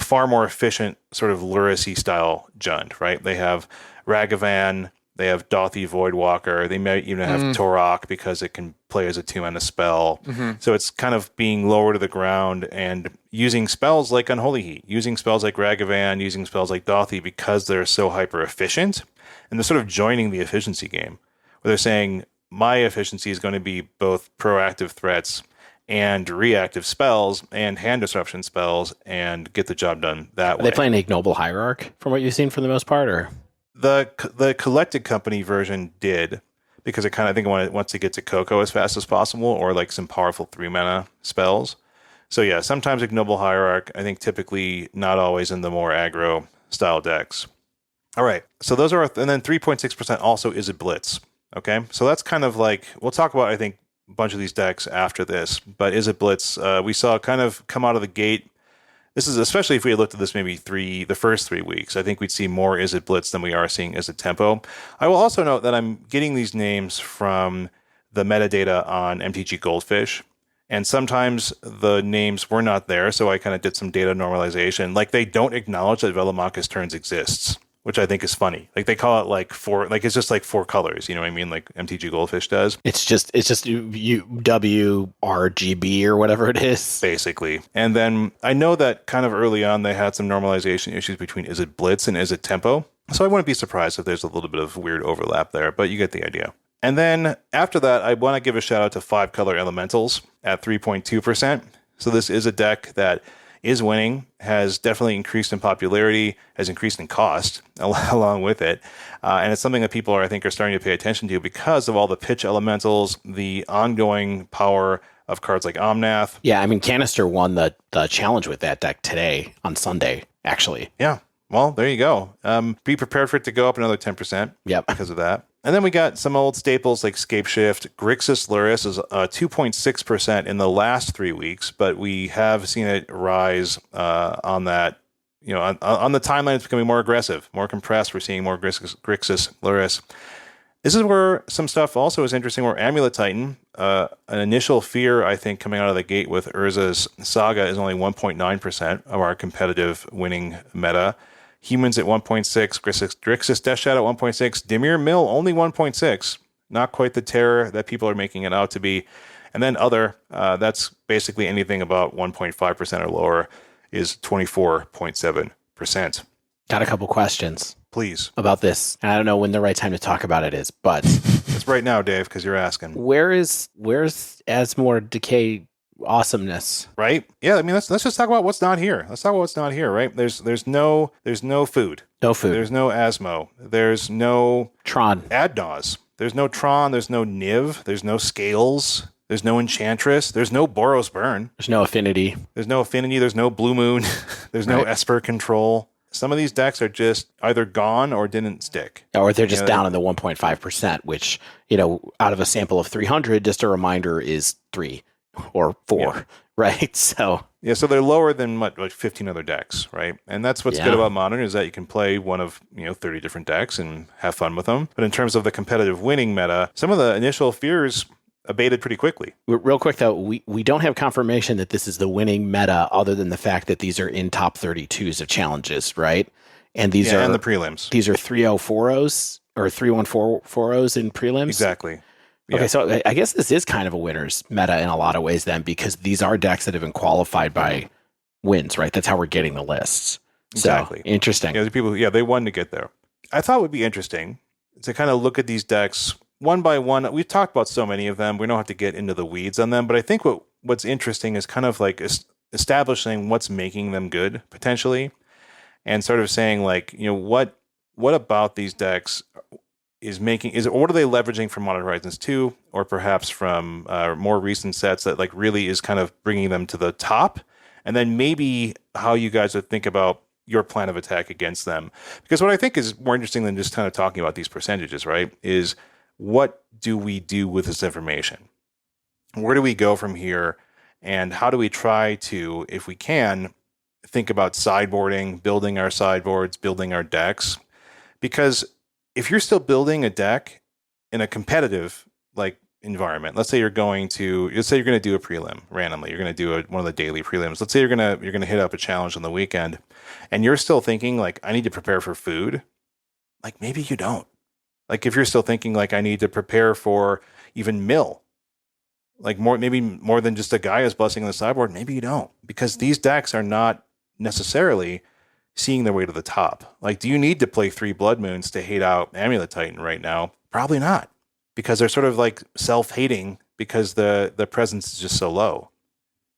far more efficient sort of Luris-y style Jund, right? They have Ragavan, they have Dothy Voidwalker, they may even have Torok because it can play as a 2-mana spell. So it's kind of being lower to the ground and using spells like Unholy Heat, using spells like Ragavan, using spells like Dothy because they're so hyper efficient. And they're sort of joining the efficiency game where they're saying my efficiency is going to be both proactive threats and reactive spells and hand disruption spells and get the job done that way.
Are they playing Ignoble Hierarch from what you've seen for the most part, or?
The Collected Company version did, because it kind of, I think it wants to get to Coco as fast as possible, or like some powerful 3-mana spells. So yeah, sometimes Ignoble Hierarch, I think typically not always in the more aggro style decks. All right, so those are, and then 3.6% also is a Blitz. Okay, so that's kind of like, we'll talk about, I think, a bunch of these decks after this. But Izzet Blitz, we saw kind of come out of the gate. This is especially if we had looked at this maybe the first 3 weeks. I think we'd see more Izzet Blitz than we are seeing Izzet Tempo. I will also note that I'm getting these names from the metadata on MTG Goldfish. And sometimes the names were not there, so I kind of did some data normalization. Like, they don't acknowledge that Velomachus Turns exists, which I think is funny. Like, they call it like four, like it's just like 4 colors, you know what I mean? Like MTG Goldfish does.
It's just WRGB or whatever it is.
Basically. And then I know that kind of early on they had some normalization issues between Izzet Blitz and Izzet Tempo. So I wouldn't be surprised if there's a little bit of weird overlap there, but you get the idea. And then after that, I want to give a shout out to 5 Color Elementals at 3.2%. So this is a deck that is winning, has definitely increased in popularity, has increased in cost along with it. And it's something that people I think are starting to pay attention to because of all the pitch elementals, the ongoing power of cards like Omnath.
Yeah, I mean, Canister won the challenge with that deck today on Sunday, actually.
Yeah, well, there you go. Be prepared for it to go up another 10% because of that. And then we got some old staples like Scapeshift. Grixis Luris is 2.6% in the last 3 weeks, but we have seen it rise on that. You know, on the timeline, it's becoming more aggressive, more compressed. We're seeing more Grixis Luris. This is where some stuff also is interesting, where Amulet Titan, an initial fear, I think, coming out of the gate with Urza's Saga is only 1.9% of our competitive winning meta. Humans at 1.6, Grixis Death Shadow at 1.6, Dimir Mill only 1.6. Not quite the terror that people are making it out to be. And then other, that's basically anything about 1.5% or lower, is 24.7%.
Got a couple questions.
Please.
About this. And I don't know when the right time to talk about it is, but
it's right now, Dave, because you're asking.
Where's Asmore Decay awesomeness?
Right? Yeah, I mean, let's just talk about what's not here. Let's talk about what's not here, right? There's no food.
No food.
There's no Asmo. There's no
Tron.
Adnos. There's no Tron. There's no Niv. There's no Scales. There's no Enchantress. There's no Boros Burn.
There's no Affinity.
There's no Affinity. There's no Blue Moon. There's no Esper Control. Some of these decks are just either gone or didn't stick.
Or they're just down in the 1.5%, which, out of a sample of 300, just a reminder, is 3 or 4, right? So
they're lower than like 15 other decks, right? And that's what's good about Modern, is that you can play one of 30 different decks and have fun with them. But in terms of the competitive winning meta, some of the initial fears abated pretty quickly.
Real quick though, we don't have confirmation that this is the winning meta, other than the fact that these are in top 32s of challenges, right? And these are
and the prelims.
These are 3.040s or 3.140s in prelims.
Exactly. Yeah.
Okay, so I guess this is kind of a winner's meta in a lot of ways then, because these are decks that have been qualified by wins, right? That's how we're getting the lists.
Exactly.
So, interesting.
Yeah, the people, they won to get there. I thought it would be interesting to kind of look at these decks one by one. We've talked about so many of them. We don't have to get into the weeds on them, but I think what's interesting is kind of like establishing what's making them good potentially, and sort of saying like, what about these decks what are they leveraging from Modern Horizons 2, or perhaps from more recent sets that like really is kind of bringing them to the top, and then maybe how you guys would think about your plan of attack against them. Because what I think is more interesting than just kind of talking about these percentages, right, is what do we do with this information? Where do we go from here? And how do we try to, if we can, think about sideboarding, building our sideboards, building our decks? Because if you're still building a deck in a competitive like environment, let's say you're going to do a prelim randomly. You're going to do one of the daily prelims. Let's say you're going to hit up a challenge on the weekend, and you're still thinking like, I need to prepare for food. Like, maybe you don't. Like, if you're still thinking like, I need to prepare for even mill, like maybe more than just a Gaia's Blessing on the sideboard, maybe you don't, because these decks are not necessarily seeing their way to the top. Like, do you need to play 3 Blood Moons to hate out Amulet Titan right now? Probably not, because they're sort of like self-hating because the presence is just so low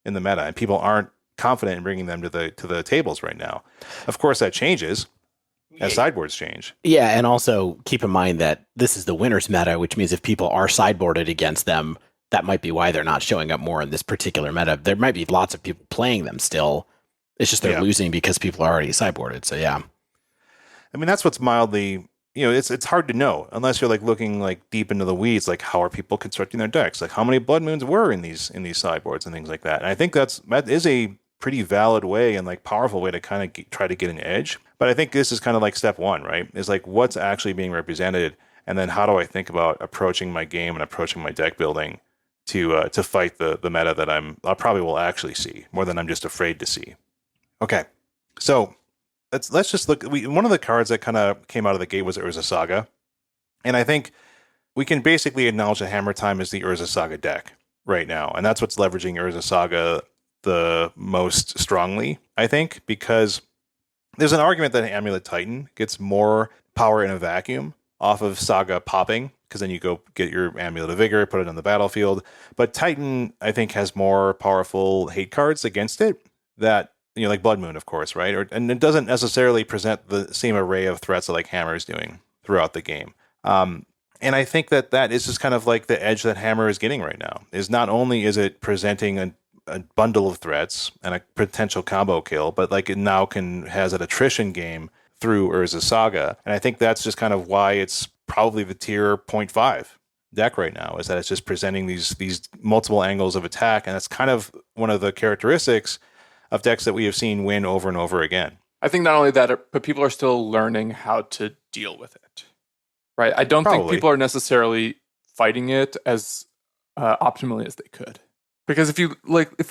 in the meta, and people aren't confident in bringing them to the tables right now. Of course, that changes as sideboards change.
Yeah, and also keep in mind that this is the winner's meta, which means if people are sideboarded against them, that might be why they're not showing up more in this particular meta. There might be lots of people playing them still. It's just they're losing because people are already sideboarded. So, yeah.
I mean, that's what's mildly, it's hard to know unless you're like looking like deep into the weeds, like how are people constructing their decks, like how many blood moons were in these sideboards and things like that. And I think that is a pretty valid way and like powerful way to kind of try to get an edge. But I think this is kind of like step one, right? Is like what's actually being represented, and then how do I think about approaching my game and approaching my deck building to fight the meta that I probably will actually see more than I'm just afraid to see. Okay, so let's just look. One of the cards that kind of came out of the gate was Urza Saga, and I think we can basically acknowledge that HammerTime is the Urza Saga deck right now, and that's what's leveraging Urza Saga the most strongly, I think, because there's an argument that Amulet Titan gets more power in a vacuum off of Saga popping, because then you go get your Amulet of Vigor, put it on the battlefield. But Titan, I think, has more powerful hate cards against it that, like Blood Moon, of course, right? And it doesn't necessarily present the same array of threats that like Hammer is doing throughout the game. And I think that is just kind of like the edge that Hammer is getting right now, is not only is it presenting a bundle of threats and a potential combo kill, but like it now has an attrition game through Urza Saga. And I think that's just kind of why it's probably the tier 0.5 deck right now, is that it's just presenting these multiple angles of attack. And that's kind of one of the characteristics of decks that we have seen win over and over again.
I think not only that, but people are still learning how to deal with it, right? I don't think people are necessarily fighting it as optimally as they could. Because if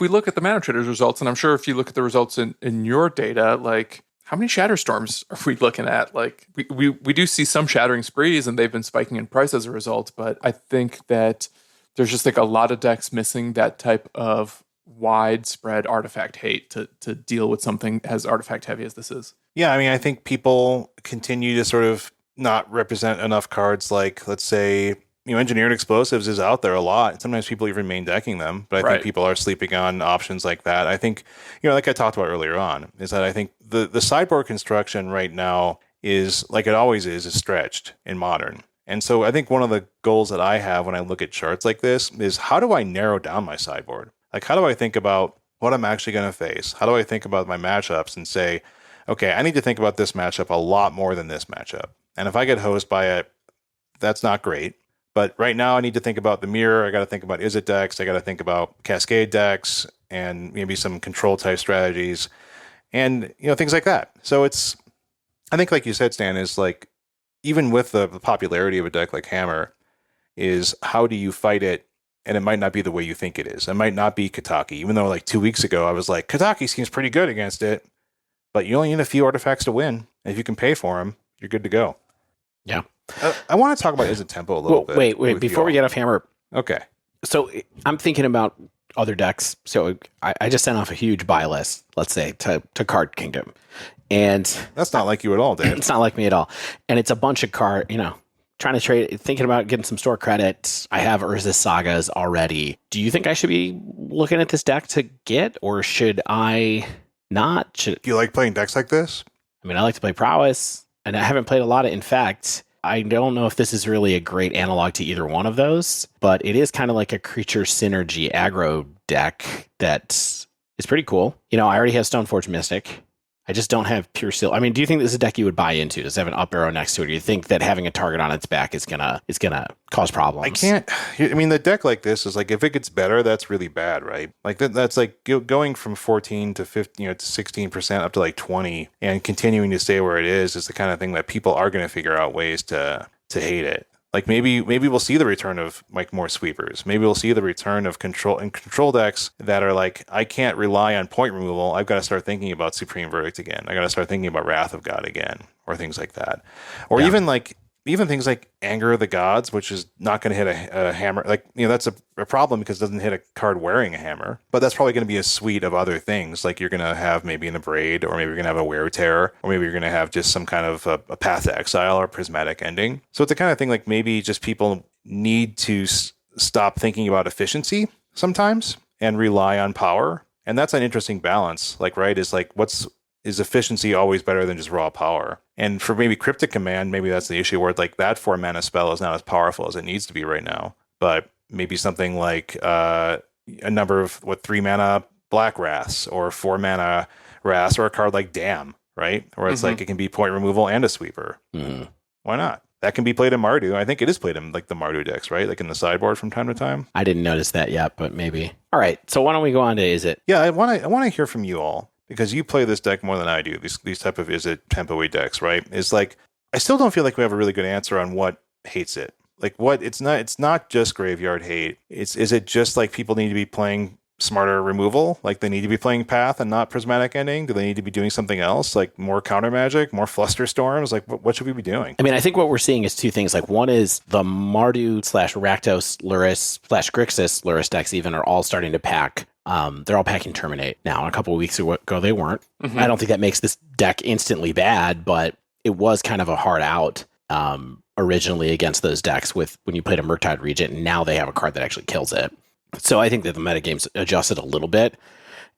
we look at the ManaTraders results, and I'm sure if you look at the results in your data, like how many Shatterstorms are we looking at? Like we do see some Shattering Sprees, and they've been spiking in price as a result. But I think that there's just like a lot of decks missing that type of widespread artifact hate to deal with something as artifact heavy as this is.
Yeah, I mean, I think people continue to sort of not represent enough cards like, let's say, Engineered Explosives is out there a lot. Sometimes people even main decking them, but I think people are sleeping on options like that. I think, like I talked about earlier on, is that I think the sideboard construction right now is, like it always is stretched in Modern. And so I think one of the goals that I have when I look at charts like this is, how do I narrow down my sideboard? Like, how do I think about what I'm actually going to face? How do I think about my matchups and say, okay, I need to think about this matchup a lot more than this matchup. And if I get hosed by it, that's not great. But right now I need to think about the mirror. I got to think about Izzet decks. I got to think about Cascade decks and maybe some control type strategies and, things like that. So I think like you said, Stan, is like, even with the popularity of a deck like Hammer, is how do you fight it? And it might not be the way you think it is. It might not be Kataki, even though like 2 weeks ago I was like, Kataki seems pretty good against it, but you only need a few artifacts to win. And if you can pay for them, you're good to go.
Yeah.
I want to talk about Izzet Tempo a little bit.
Wait. Before we get off Hammer.
Okay.
So I'm thinking about other decks. So I just sent off a huge buy list, let's say, to Card Kingdom. And
that's not like you at all, Dave.
It's not like me at all. And it's a bunch of trying to trade, thinking about getting some store credit. I have Urza Sagas already. Do you think I should be looking at this deck to get, or should I not? Do
you like playing decks like this?
I mean, I like to play Prowess, and I haven't played a lot of. In fact, I don't know if this is really a great analog to either one of those, but it is kind of like a creature synergy aggro deck that is pretty cool. I already have Stoneforge Mystic. I just don't have Pure Steel. I mean, do you think this is a deck you would buy into? Does it have an up arrow next to it? Or do you think that having a target on its back is gonna cause problems?
The deck like this is like, if it gets better, that's really bad, right? Like that's like going from 14 to 15, to 16% up to like 20 and continuing to stay where it is the kind of thing that people are going to figure out ways to hate it. Like maybe we'll see the return of like more sweepers. Maybe we'll see the return of control decks that are like, I can't rely on point removal. I've got to start thinking about Supreme Verdict again. I got to start thinking about Wrath of God again, or things like that. Or even things like Anger of the Gods, which is not going to hit a hammer. Like, that's a problem because it doesn't hit a card wearing a hammer. But that's probably going to be a suite of other things. Like you're going to have maybe an Abrade, or maybe you're going to have a Wear Tear, or maybe you're going to have just some kind of a Path to Exile or Prismatic Ending. So it's the kind of thing like maybe just people need to stop thinking about efficiency sometimes and rely on power. And that's an interesting balance. Like, right, is like, is efficiency always better than just raw power? And for maybe Cryptic Command, maybe that's the issue where like that 4-mana spell is not as powerful as it needs to be right now. But maybe something like a number of 3-mana Black Wraths or 4-mana Wraths, or a card like Damn, right? Where it's like it can be point removal and a sweeper.
Mm-hmm.
Why not? That can be played in Mardu. I think it is played in like the Mardu decks, right? Like in the sideboard from time to time.
I didn't notice that yet, but maybe. All right, so why don't we go on to Is It?
Yeah, I want to hear from you all because you play this deck more than I do. These type of Is It tempo decks, right? It's like I still don't feel like we have a really good answer on what hates it. Like what it's not just graveyard hate. Is it just like people need to be playing smarter removal? Like they need to be playing Path and not Prismatic Ending? Do they need to be doing something else? Like more counter magic, more fluster storms? Like what should we be doing?
I mean, I think what we're seeing is two things. Like one is the Mardu / Rakdos Luris / Grixis Luris decks even are all starting to pack. They're all packing Terminate now. A couple of weeks ago they weren't. Mm-hmm. I don't think that makes this deck instantly bad, but it was kind of a hard out originally against those decks with when you played a Murktide Regent, and now they have a card that actually kills it. So I think that the metagame's adjusted a little bit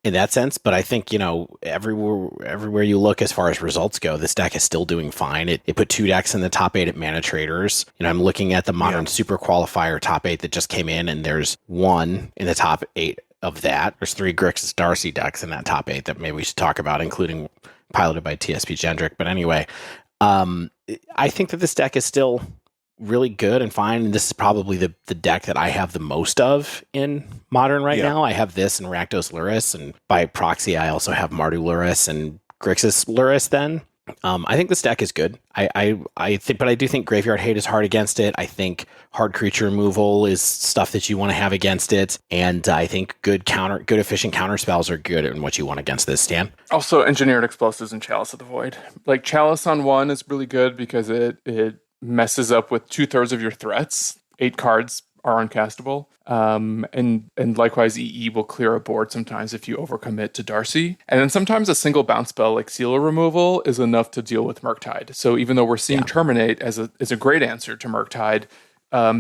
in that sense, but I think, everywhere you look as far as results go, this deck is still doing fine. It put 2 decks in the top 8 at ManaTraders. I'm looking at the Modern Super Qualifier top 8 that just came in, and there's 1 in the top 8 of that. There's 3 Grixis Darcy decks in that top 8 that maybe we should talk about, including piloted by TSP Gendrick. But anyway, I think that this deck is still really good and fine, and this is probably the deck that I have the most of in Modern right now. I have this and Rakdos Luris, and by proxy I also have Mardu Luris and Grixis Luris then. I think this deck is good. I think, but I do think Graveyard Hate is hard against it. I think hard creature removal is stuff that you want to have against it, and I think good efficient counter spells are good in what you want against this, Stan.
Also, Engineered Explosives and Chalice of the Void. Like Chalice on 1 is really good because it messes up with 2/3 of your threats. 8 cards are uncastable. And likewise, EE will clear a board sometimes if you overcommit to Darcy. And then sometimes a single bounce spell like Sealer removal is enough to deal with Murktide. So even though we're seeing Terminate as a great answer to Murktide,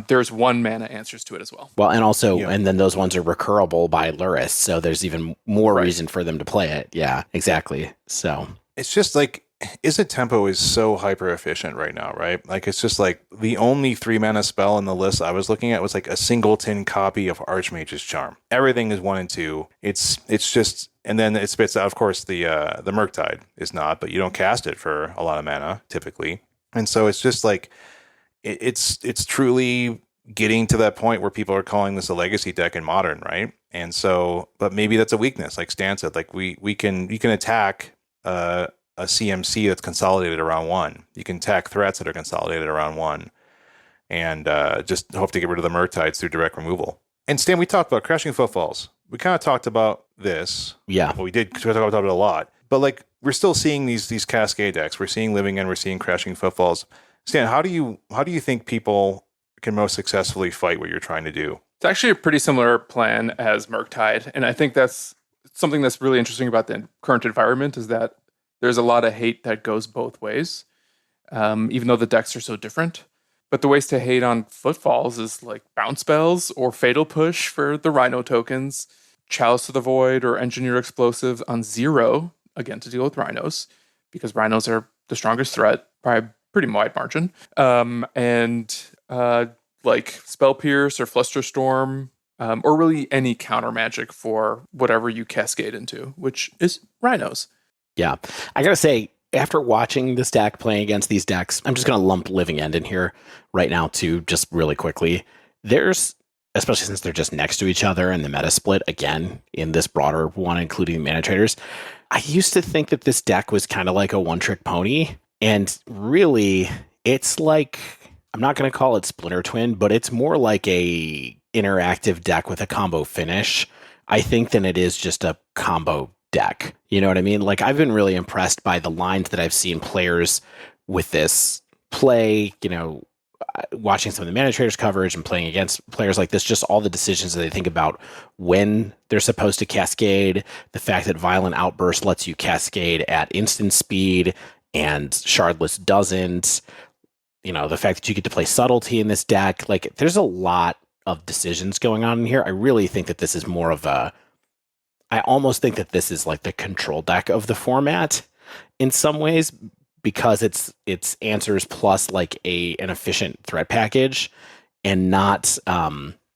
there's 1 mana answers to it as well.
Well, and also, and then those ones are recurable by Luris, so there's even more reason for them to play it. Yeah, exactly. So
it's just like, Is It tempo is so hyper efficient right now, right? Like it's just like the only 3 mana spell in the list I was looking at was like a singleton copy of Archmage's Charm. Everything is 1 and 2. It's just, and then it spits out. Of course, the Murktide is not, but you don't cast it for a lot of mana typically, and so it's just like it's truly getting to that point where people are calling this a legacy deck in Modern, right? And so, but maybe that's a weakness, like Stan said. Like you can attack a CMC that's consolidated around 1. You can attack threats that are consolidated around 1, and just hope to get rid of the Murktides through direct removal. And Stan, we talked about Crashing Footfalls. We kind of talked about this. Yeah. Well, we did talk about it a lot. But like we're still seeing these Cascade decks. We're seeing Living End. We're seeing Crashing Footfalls. Stan, how do you think people can most successfully fight what you're trying to do?
It's actually a pretty similar plan as Murktide, and I think that's something that's really interesting about the current environment is that there's a lot of hate that goes both ways, even though the decks are so different. But the ways to hate on Footfalls is like bounce spells or Fatal Push for the Rhino tokens, Chalice of the Void or Engineer Explosives on 0, again to deal with Rhinos, because Rhinos are the strongest threat by a pretty wide margin. Like Spell Pierce or Flusterstorm, or really any counter magic for whatever you cascade into, which is Rhinos.
Yeah, I gotta say, after watching this deck playing against these decks, I'm just gonna lump Living End in here right now too, just really quickly. There's, especially since they're just next to each other and the meta split again in this broader one, including ManaTraders. I used to think that this deck was kind of like a one-trick pony, and really, it's like, I'm not gonna call it Splinter Twin, but it's more like a interactive deck with a combo finish, I think, than it is just a combo deck. You know what I mean? Like, I've been really impressed by the lines that I've seen players with this play, watching some of the ManaTraders coverage and playing against players like this, just all the decisions that they think about when they're supposed to cascade, the fact that Violent Outburst lets you cascade at instant speed and Shardless doesn't, the fact that you get to play Subtlety in this deck. Like, there's a lot of decisions going on in here. I really think that this is more of I almost think that this is like the control deck of the format in some ways, because it's answers plus like an efficient threat package and not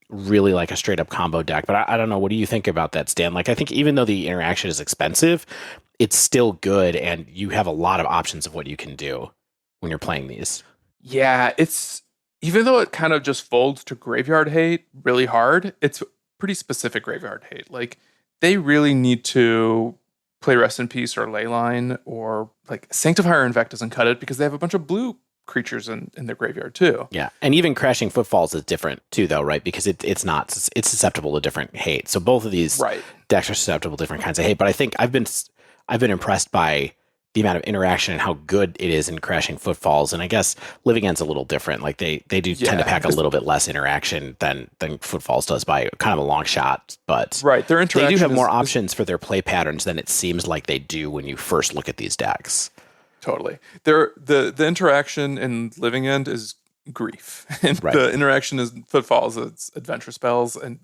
really like a straight up combo deck. But I don't know. What do you think about that, Stan? Like, I think even though the interaction is expensive, it's still good, and you have a lot of options of what you can do when you're playing these.
Yeah, it's even though it kind of just folds to graveyard hate really hard, it's pretty specific graveyard hate. Like they really need to play Rest in Peace or Leyline or like Sanctifier Invect doesn't cut it because they have a bunch of blue creatures in their graveyard too.
Yeah, and even Crashing Footfalls is different too, though, right? Because it's susceptible to different hate. So both of these decks are susceptible to different kinds of hate. But I think I've been impressed by the amount of interaction and how good it is in Crashing Footfalls. And I guess Living End's a little different. Like they do tend to pack a little bit less interaction than Footfalls does by kind of a long shot. But
their interaction
they do have more options for their play patterns than it seems like they do when you first look at these decks.
Totally. The interaction in Living End is grief. And the interaction is Footfalls, it's adventure spells and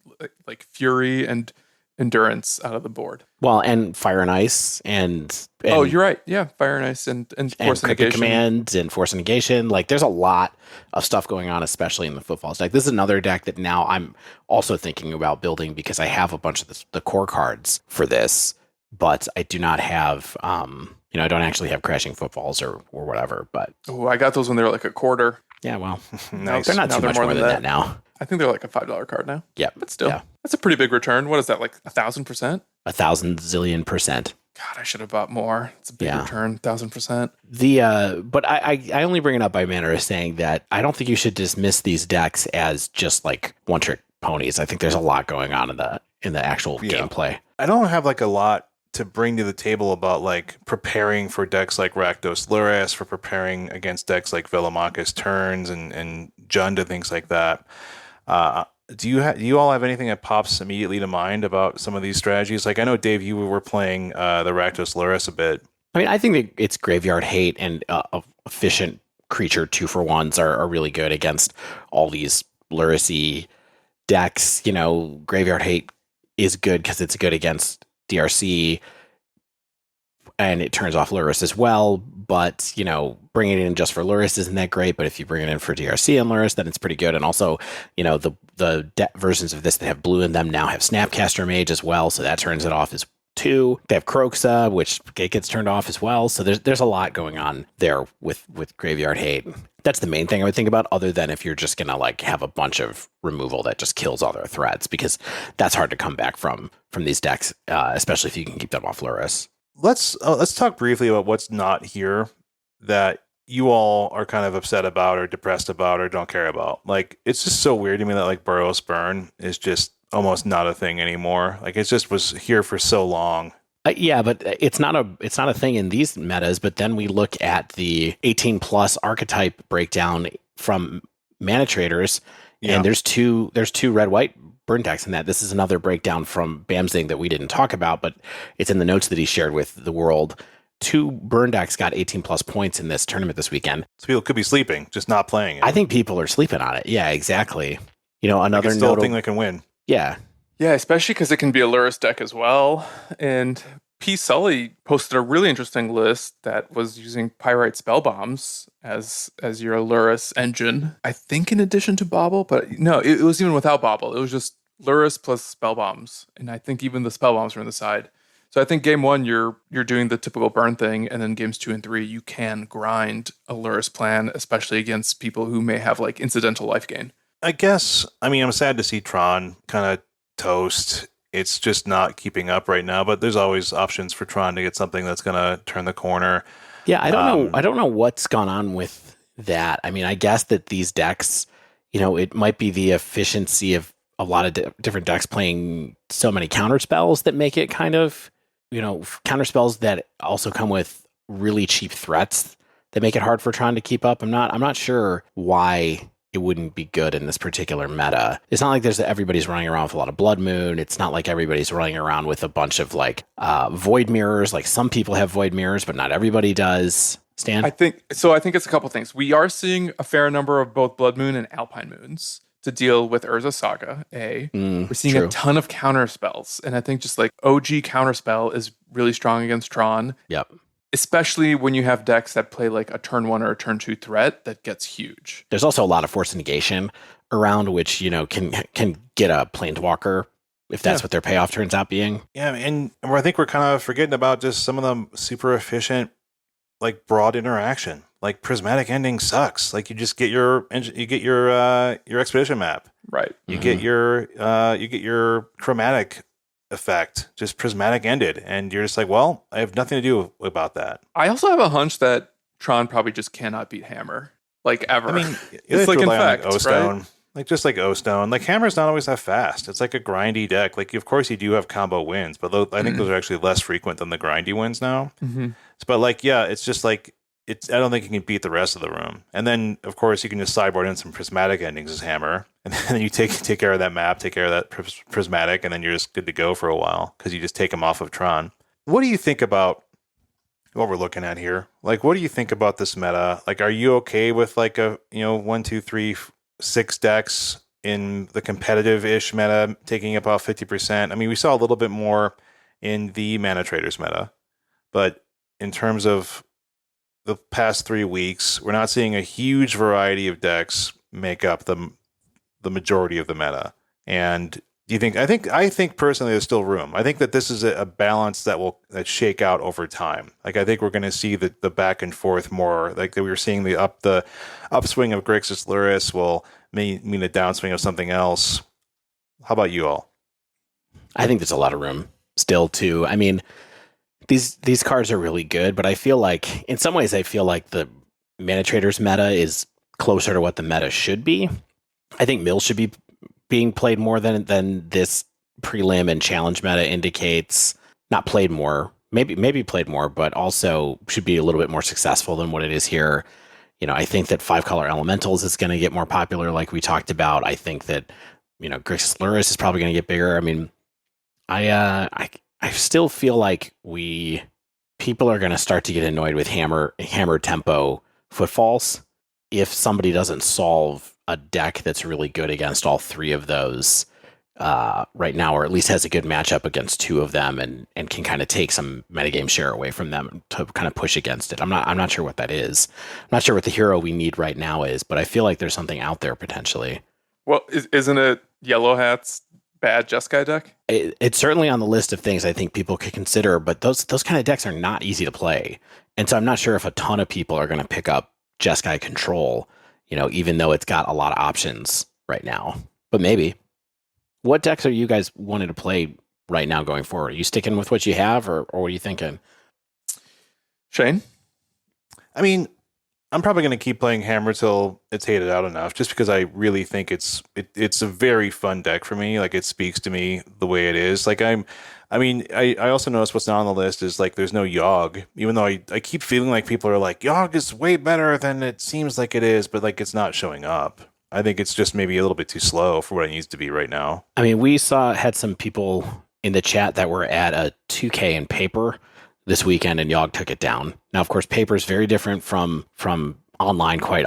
like fury and endurance out of the board.
Well, and Fire and Ice and
oh, you're right. Yeah, Fire and Ice and Force and Negation.
Command and Force and Negation. Like there's a lot of stuff going on, especially in the Footfalls deck. This is another deck that now I'm also thinking about building because I have a bunch of the core cards for this, but I do not have I don't actually have Crashing Footfalls or whatever, but
I got those when they were like a quarter.
Yeah, well,
nice.
They're not too much more than that now.
I think they're like a $5 card now.
Yeah,
but still, that's a pretty big return. What is that, like 1,000%?
1,000 zillion %.
God, I should have bought more. It's a big return, 1,000%.
But I only bring it up by manner of saying that I don't think you should dismiss these decks as just like one trick ponies. I think there's a lot going on in the actual gameplay.
I don't have like a lot to bring to the table about like preparing for decks like Rakdos Luris, for preparing against decks like Velomachus Turns and Jund and things like that. Do you all have anything that pops immediately to mind about some of these strategies? Like I know, Dave, you were playing the Rakdos Luris a bit.
I mean, I think that it's graveyard hate and efficient creature 2-for-1s are really good against all these Luris-y decks. Graveyard hate is good because it's good against DRC and it turns off Luris as well, but bringing it in just for Luris isn't that great, but if you bring it in for DRC and Luris, then it's pretty good. And also the versions of this that have blue in them now have Snapcaster Mage as well, so that turns it off as too. They have Kroxa, which gets turned off as well, so there's a lot going on there with graveyard hate. That's the main thing I would think about, other than if you're just gonna like have a bunch of removal that just kills all their threats, because that's hard to come back from these decks, especially if you can keep them off Luris.
Let's talk briefly about what's not here that you all are kind of upset about or depressed about or don't care about. Like it's just so weird to me that like Burrow's Burn is just almost not a thing anymore. Like it just was here for so long.
Yeah, but it's not a thing in these metas. But then we look at the 18+ archetype breakdown from ManaTraders, and there's two red-white burn decks in that. This is another breakdown from Bamsing that we didn't talk about, but it's in the notes that he shared with the world. 2 burn decks got 18+ points in this tournament this weekend.
So people could be sleeping, just not playing it.
I think people are sleeping on it. Yeah, exactly. Another
like still a thing that can win.
Yeah.
Yeah, especially because it can be a Luris deck as well. And P. Sully posted a really interesting list that was using Pyrite Spell Bombs as your Luris engine. I think in addition to Bauble, but no, it was even without Bauble. It was just Luris plus Spell Bombs. And I think even the Spell Bombs are on the side. So I think game 1, you're doing the typical burn thing, and then games 2 and 3, you can grind a Luris plan, especially against people who may have like incidental life gain.
I guess, I'm sad to see Tron kind of toast. It's just not keeping up right now, but there's always options for Tron to get something that's going to turn the corner.
Yeah, I don't know what's gone on with that. I mean, I guess that these decks, it might be the efficiency of a lot of different decks playing so many counter spells that make it kind of, counter spells that also come with really cheap threats that make it hard for Tron to keep up. I'm not sure why it wouldn't be good in this particular meta. It's not like everybody's running around with a lot of Blood Moon. It's not like everybody's running around with a bunch of like Void Mirrors. Like some people have Void Mirrors, but not everybody does. Stan?
I think it's a couple things. We are seeing a fair number of both Blood Moon and Alpine Moons to deal with Urza Saga. We're seeing a ton of counter spells. And I think just like OG counter spell is really strong against Tron.
Yep.
Especially when you have decks that play like a turn 1 or a turn 2 threat that gets huge.
There's also a lot of Force Negation around, which can get a Planeswalker if that's what their payoff turns out being.
Yeah, and I think we're kind of forgetting about just some of them super efficient, like broad interaction. like prismatic ending sucks. Like you just get your expedition map.
Right.
You get your chromatic effect, just prismatic ended, and you're just like, well, I have nothing to do about that.
I also have a hunch that Tron probably just cannot beat Hammer, like ever.
I mean,
it's like infect,
O-Stone.
right?
Like just like O-Stone. Like Hammer's not always that fast. It's like a grindy deck. Like of course you do have combo wins, but I think those are actually less frequent than the grindy wins now.
Mm-hmm.
But like, yeah, it's just like I don't think you can beat the rest of the room. And then of course you can just sideboard in some prismatic endings as Hammer, and then you take care of that map, take care of that prismatic, and then you're just good to go for a while because you just take them off of Tron. What do you think about what we're looking at here? Like, what do you think about this meta? Like, are you okay with like a 1, 2, 3, 6 decks in the competitive-ish meta taking about 50%? I mean, we saw a little bit more in the ManaTraders meta, but in terms of the past 3 weeks, we're not seeing a huge variety of decks make up the majority of the meta. And do you think? I think personally, there's still room. I think that this is a balance that shake out over time. Like I think we're going to see the back and forth more. Like we were seeing the upswing of Grixis Luris will mean a downswing of something else. How about you all?
I think there's a lot of room still too. I mean, these cards are really good, but I feel like in some ways the ManaTraders meta is closer to what the meta should be. I think Mills should be being played more than this prelim and challenge meta indicates. Not played more, maybe played more, but also should be a little bit more successful than what it is here. I think that 5-color elementals is going to get more popular, like we talked about. I think that Grixis Luris is probably going to get bigger. I mean, I still feel like people are going to start to get annoyed with hammer tempo footfalls if somebody doesn't solve a deck that's really good against all 3 of those right now, or at least has a good matchup against 2 of them, and can kind of take some metagame share away from them to kind of push against it. I'm not sure what that is. I'm not sure what the hero we need right now is, but I feel like there's something out there potentially.
Well, isn't it Yellow Hat's bad Jeskai deck?
It's certainly on the list of things I think people could consider, but those kind of decks are not easy to play. And so I'm not sure if a ton of people are going to pick up Jeskai Control, even though it's got a lot of options right now. But maybe. What decks are you guys wanting to play right now going forward? Are you sticking with what you have, or what are you thinking?
Shane?
I mean, I'm probably going to keep playing Hammer till it's hated out enough, just because I really think it's a very fun deck for me. Like, it speaks to me the way it is. Like, I also notice what's not on the list is, like, there's no Yogg, even though I keep feeling like people are like, Yogg is way better than it seems like it is, but, like, it's not showing up. I think it's just maybe a little bit too slow for what it needs to be right now.
I mean, we had some people in the chat that were at a 2K in paper this weekend, and Yogg took it down. Now, of course, paper is very different from online quite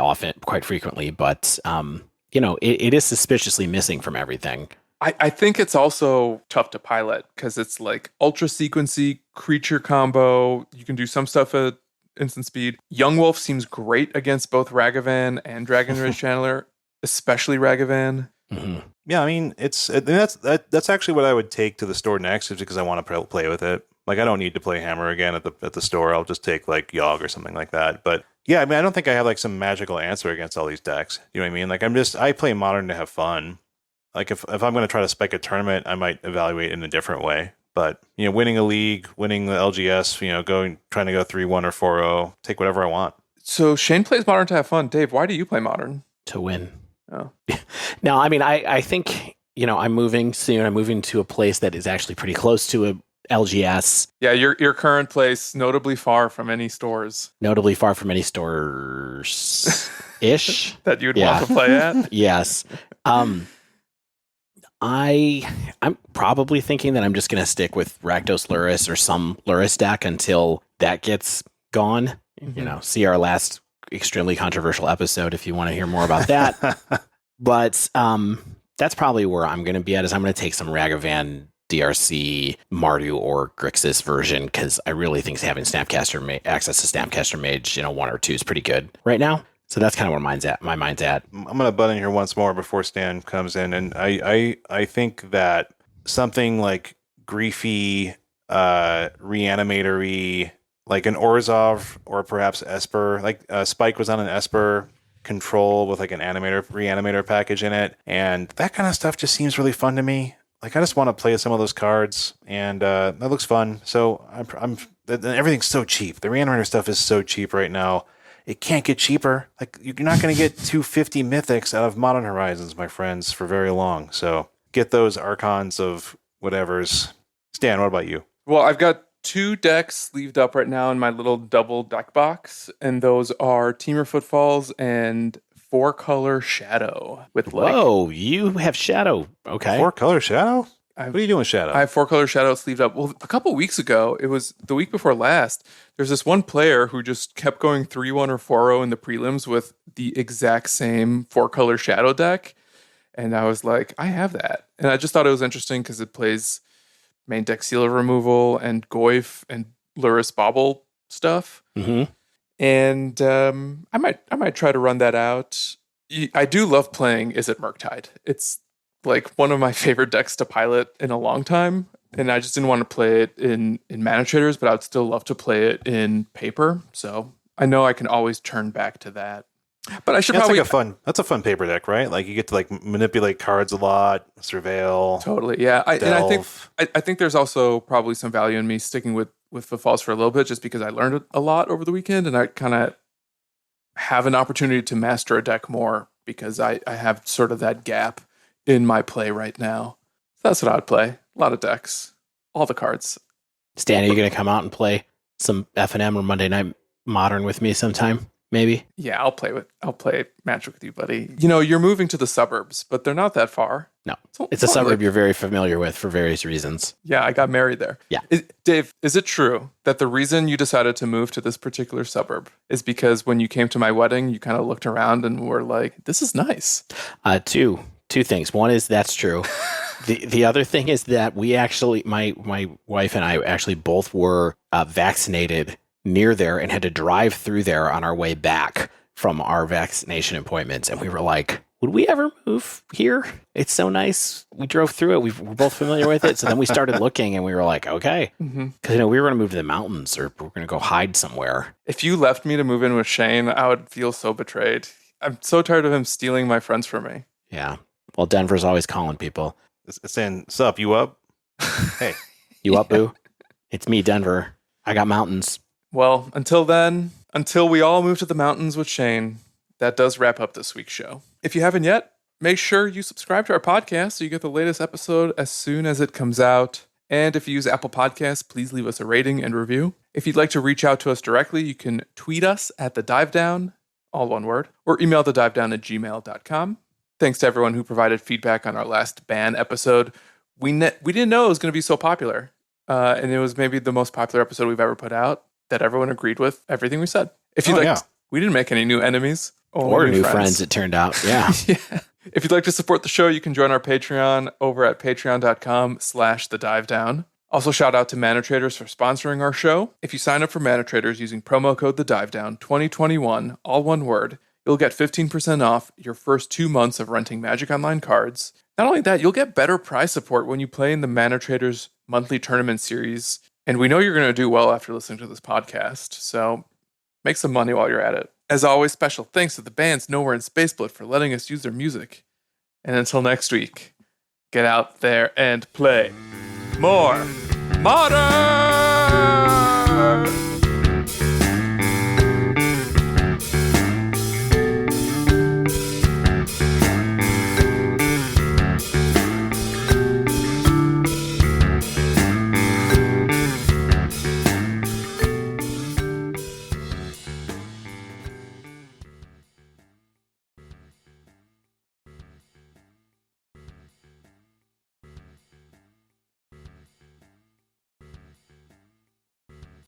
frequently, but it is suspiciously missing from everything.
I think it's also tough to pilot because it's like ultra sequency creature combo. You can do some stuff at instant speed. Young Wolf seems great against both Ragavan and Dragon Ridge Channeler, especially Ragavan.
Mm-hmm.
Yeah, I mean, that's actually what I would take to the store next, is because I want to play with it. Like, I don't need to play Hammer again at the store. I'll just take like Yogg or something like that. But yeah, I mean, I don't think I have like some magical answer against all these decks. You know what I mean? Like, I play Modern to have fun. Like, if I'm going to try to spec a tournament, I might evaluate in a different way. But, winning a league, winning the LGS, trying to go 3-1 or 4-0, take whatever I want.
So Shane plays Modern to have fun. Dave, why do you play Modern?
To win.
Oh.
No, I mean, I think, I'm moving soon. I'm moving to a place that is actually pretty close to a LGS.
Yeah, your current place, notably far from any stores.
Notably far from any stores ish.
That you'd want to play at?
Yes. I'm probably thinking that I'm just going to stick with Rakdos Luris or some Luris deck until that gets gone.
Mm-hmm.
See our last extremely controversial episode if you want to hear more about that. But that's probably where I'm going to be at, is I'm going to take some Ragavan, DRC, Mardu, or Grixis version, because I really think having Snapcaster access to Snapcaster Mage, 1 or 2 is pretty good right now. So that's kind of where my mind's at. I'm
going to butt in here once more before Stan comes in, and I think that something like Griefy, Reanimator-y, like an Orzhov or perhaps Esper. Like Spike was on an Esper control with like an reanimator package in it, and that kind of stuff just seems really fun to me. Like I just want to play some of those cards, and that looks fun. So everything's so cheap. The reanimator stuff is so cheap right now. It can't get cheaper. Like you're not going to get 250 mythics out of Modern Horizons, my friends, for very long. So get those Archons of whatevers. Stan, what about you?
Well, I've got 2 decks sleeved up right now in my little double deck box, and those are Teamer Footfalls and 4-color Shadow.
Whoa, you have Shadow. Okay.
4-color Shadow? What are you doing with Shadow?
I have 4-color Shadow sleeved up. Well, a couple weeks ago, it was the week before last, there's this one player who just kept going 3-1 or 4-0 in the prelims with the exact same 4-color Shadow deck. And I was like, I have that. And I just thought it was interesting because it plays main deck Seal Removal and Goyf and Luris Bauble stuff.
Mm-hmm.
And I might try to run that out. I do love playing Is It Murktide? It's like one of my favorite decks to pilot in a long time. And I just didn't want to play it in ManaTraders, but I would still love to play it in paper. So I know I can always turn back to that. But I should probably...
That's a fun paper deck, right? Like you get to like manipulate cards a lot, surveil.
Totally, yeah. I think there's also probably some value in me sticking with Footfalls for a little bit, just because I learned a lot over the weekend, and I kind of have an opportunity to master a deck more because I have sort of that gap in my play right now. So that's what I would play. A lot of decks, all the cards.
Stan, are you going to come out and play some F&M or Monday Night Modern with me sometime? Maybe.
Yeah, I'll play Magic with you, buddy. You know, you're moving to the suburbs, but they're not that far.
No, it's a suburb you're very familiar with for various reasons.
Yeah, I got married there.
Yeah.
Dave, is it true that the reason you decided to move to this particular suburb is because when you came to my wedding, you kind of looked around and were like, this is nice?
Two things. One is that's true. The other thing is that we actually, my wife and I actually both were vaccinated near there and had to drive through there on our way back from our vaccination appointments. And we were like, would we ever move here? It's so nice. We drove through it. We're both familiar with it. So then we started looking and we were like, okay. Because, we were going to move to the mountains or we're going to go hide somewhere.
If you left me to move in with Shane, I would feel so betrayed. I'm so tired of him stealing my friends from me.
Yeah. Well, Denver's always calling people.
Saying, sup, you up? Hey.
You up, boo? It's me, Denver. I got mountains.
Well, until then, until we all move to the mountains with Shane, that does wrap up this week's show. If you haven't yet, make sure you subscribe to our podcast so you get the latest episode as soon as it comes out. And if you use Apple Podcasts, please leave us a rating and review. If you'd like to reach out to us directly, you can tweet us at @thedivedown, all one word, or email thedivedown@gmail.com. Thanks to everyone who provided feedback on our last ban episode. We didn't know it was going to be so popular. And it was maybe the most popular episode we've ever put out, that everyone agreed with everything we said. If you'd we didn't make any new enemies.
Or new friends, it turned out. Yeah.
Yeah. If you'd like to support the show, you can join our Patreon over at patreon.com/thedivedown. Also, shout out to ManaTraders for sponsoring our show. If you sign up for ManaTraders using promo code TheDiveDown 2021, all one word, you'll get 15% off your first 2 months of renting Magic Online cards. Not only that, you'll get better prize support when you play in the ManaTraders monthly tournament series. And we know you're going to do well after listening to this podcast, so make some money while you're at it. As always, special thanks to the bands Nowhere and Spaceblood for letting us use their music. And until next week, get out there and play more Modern!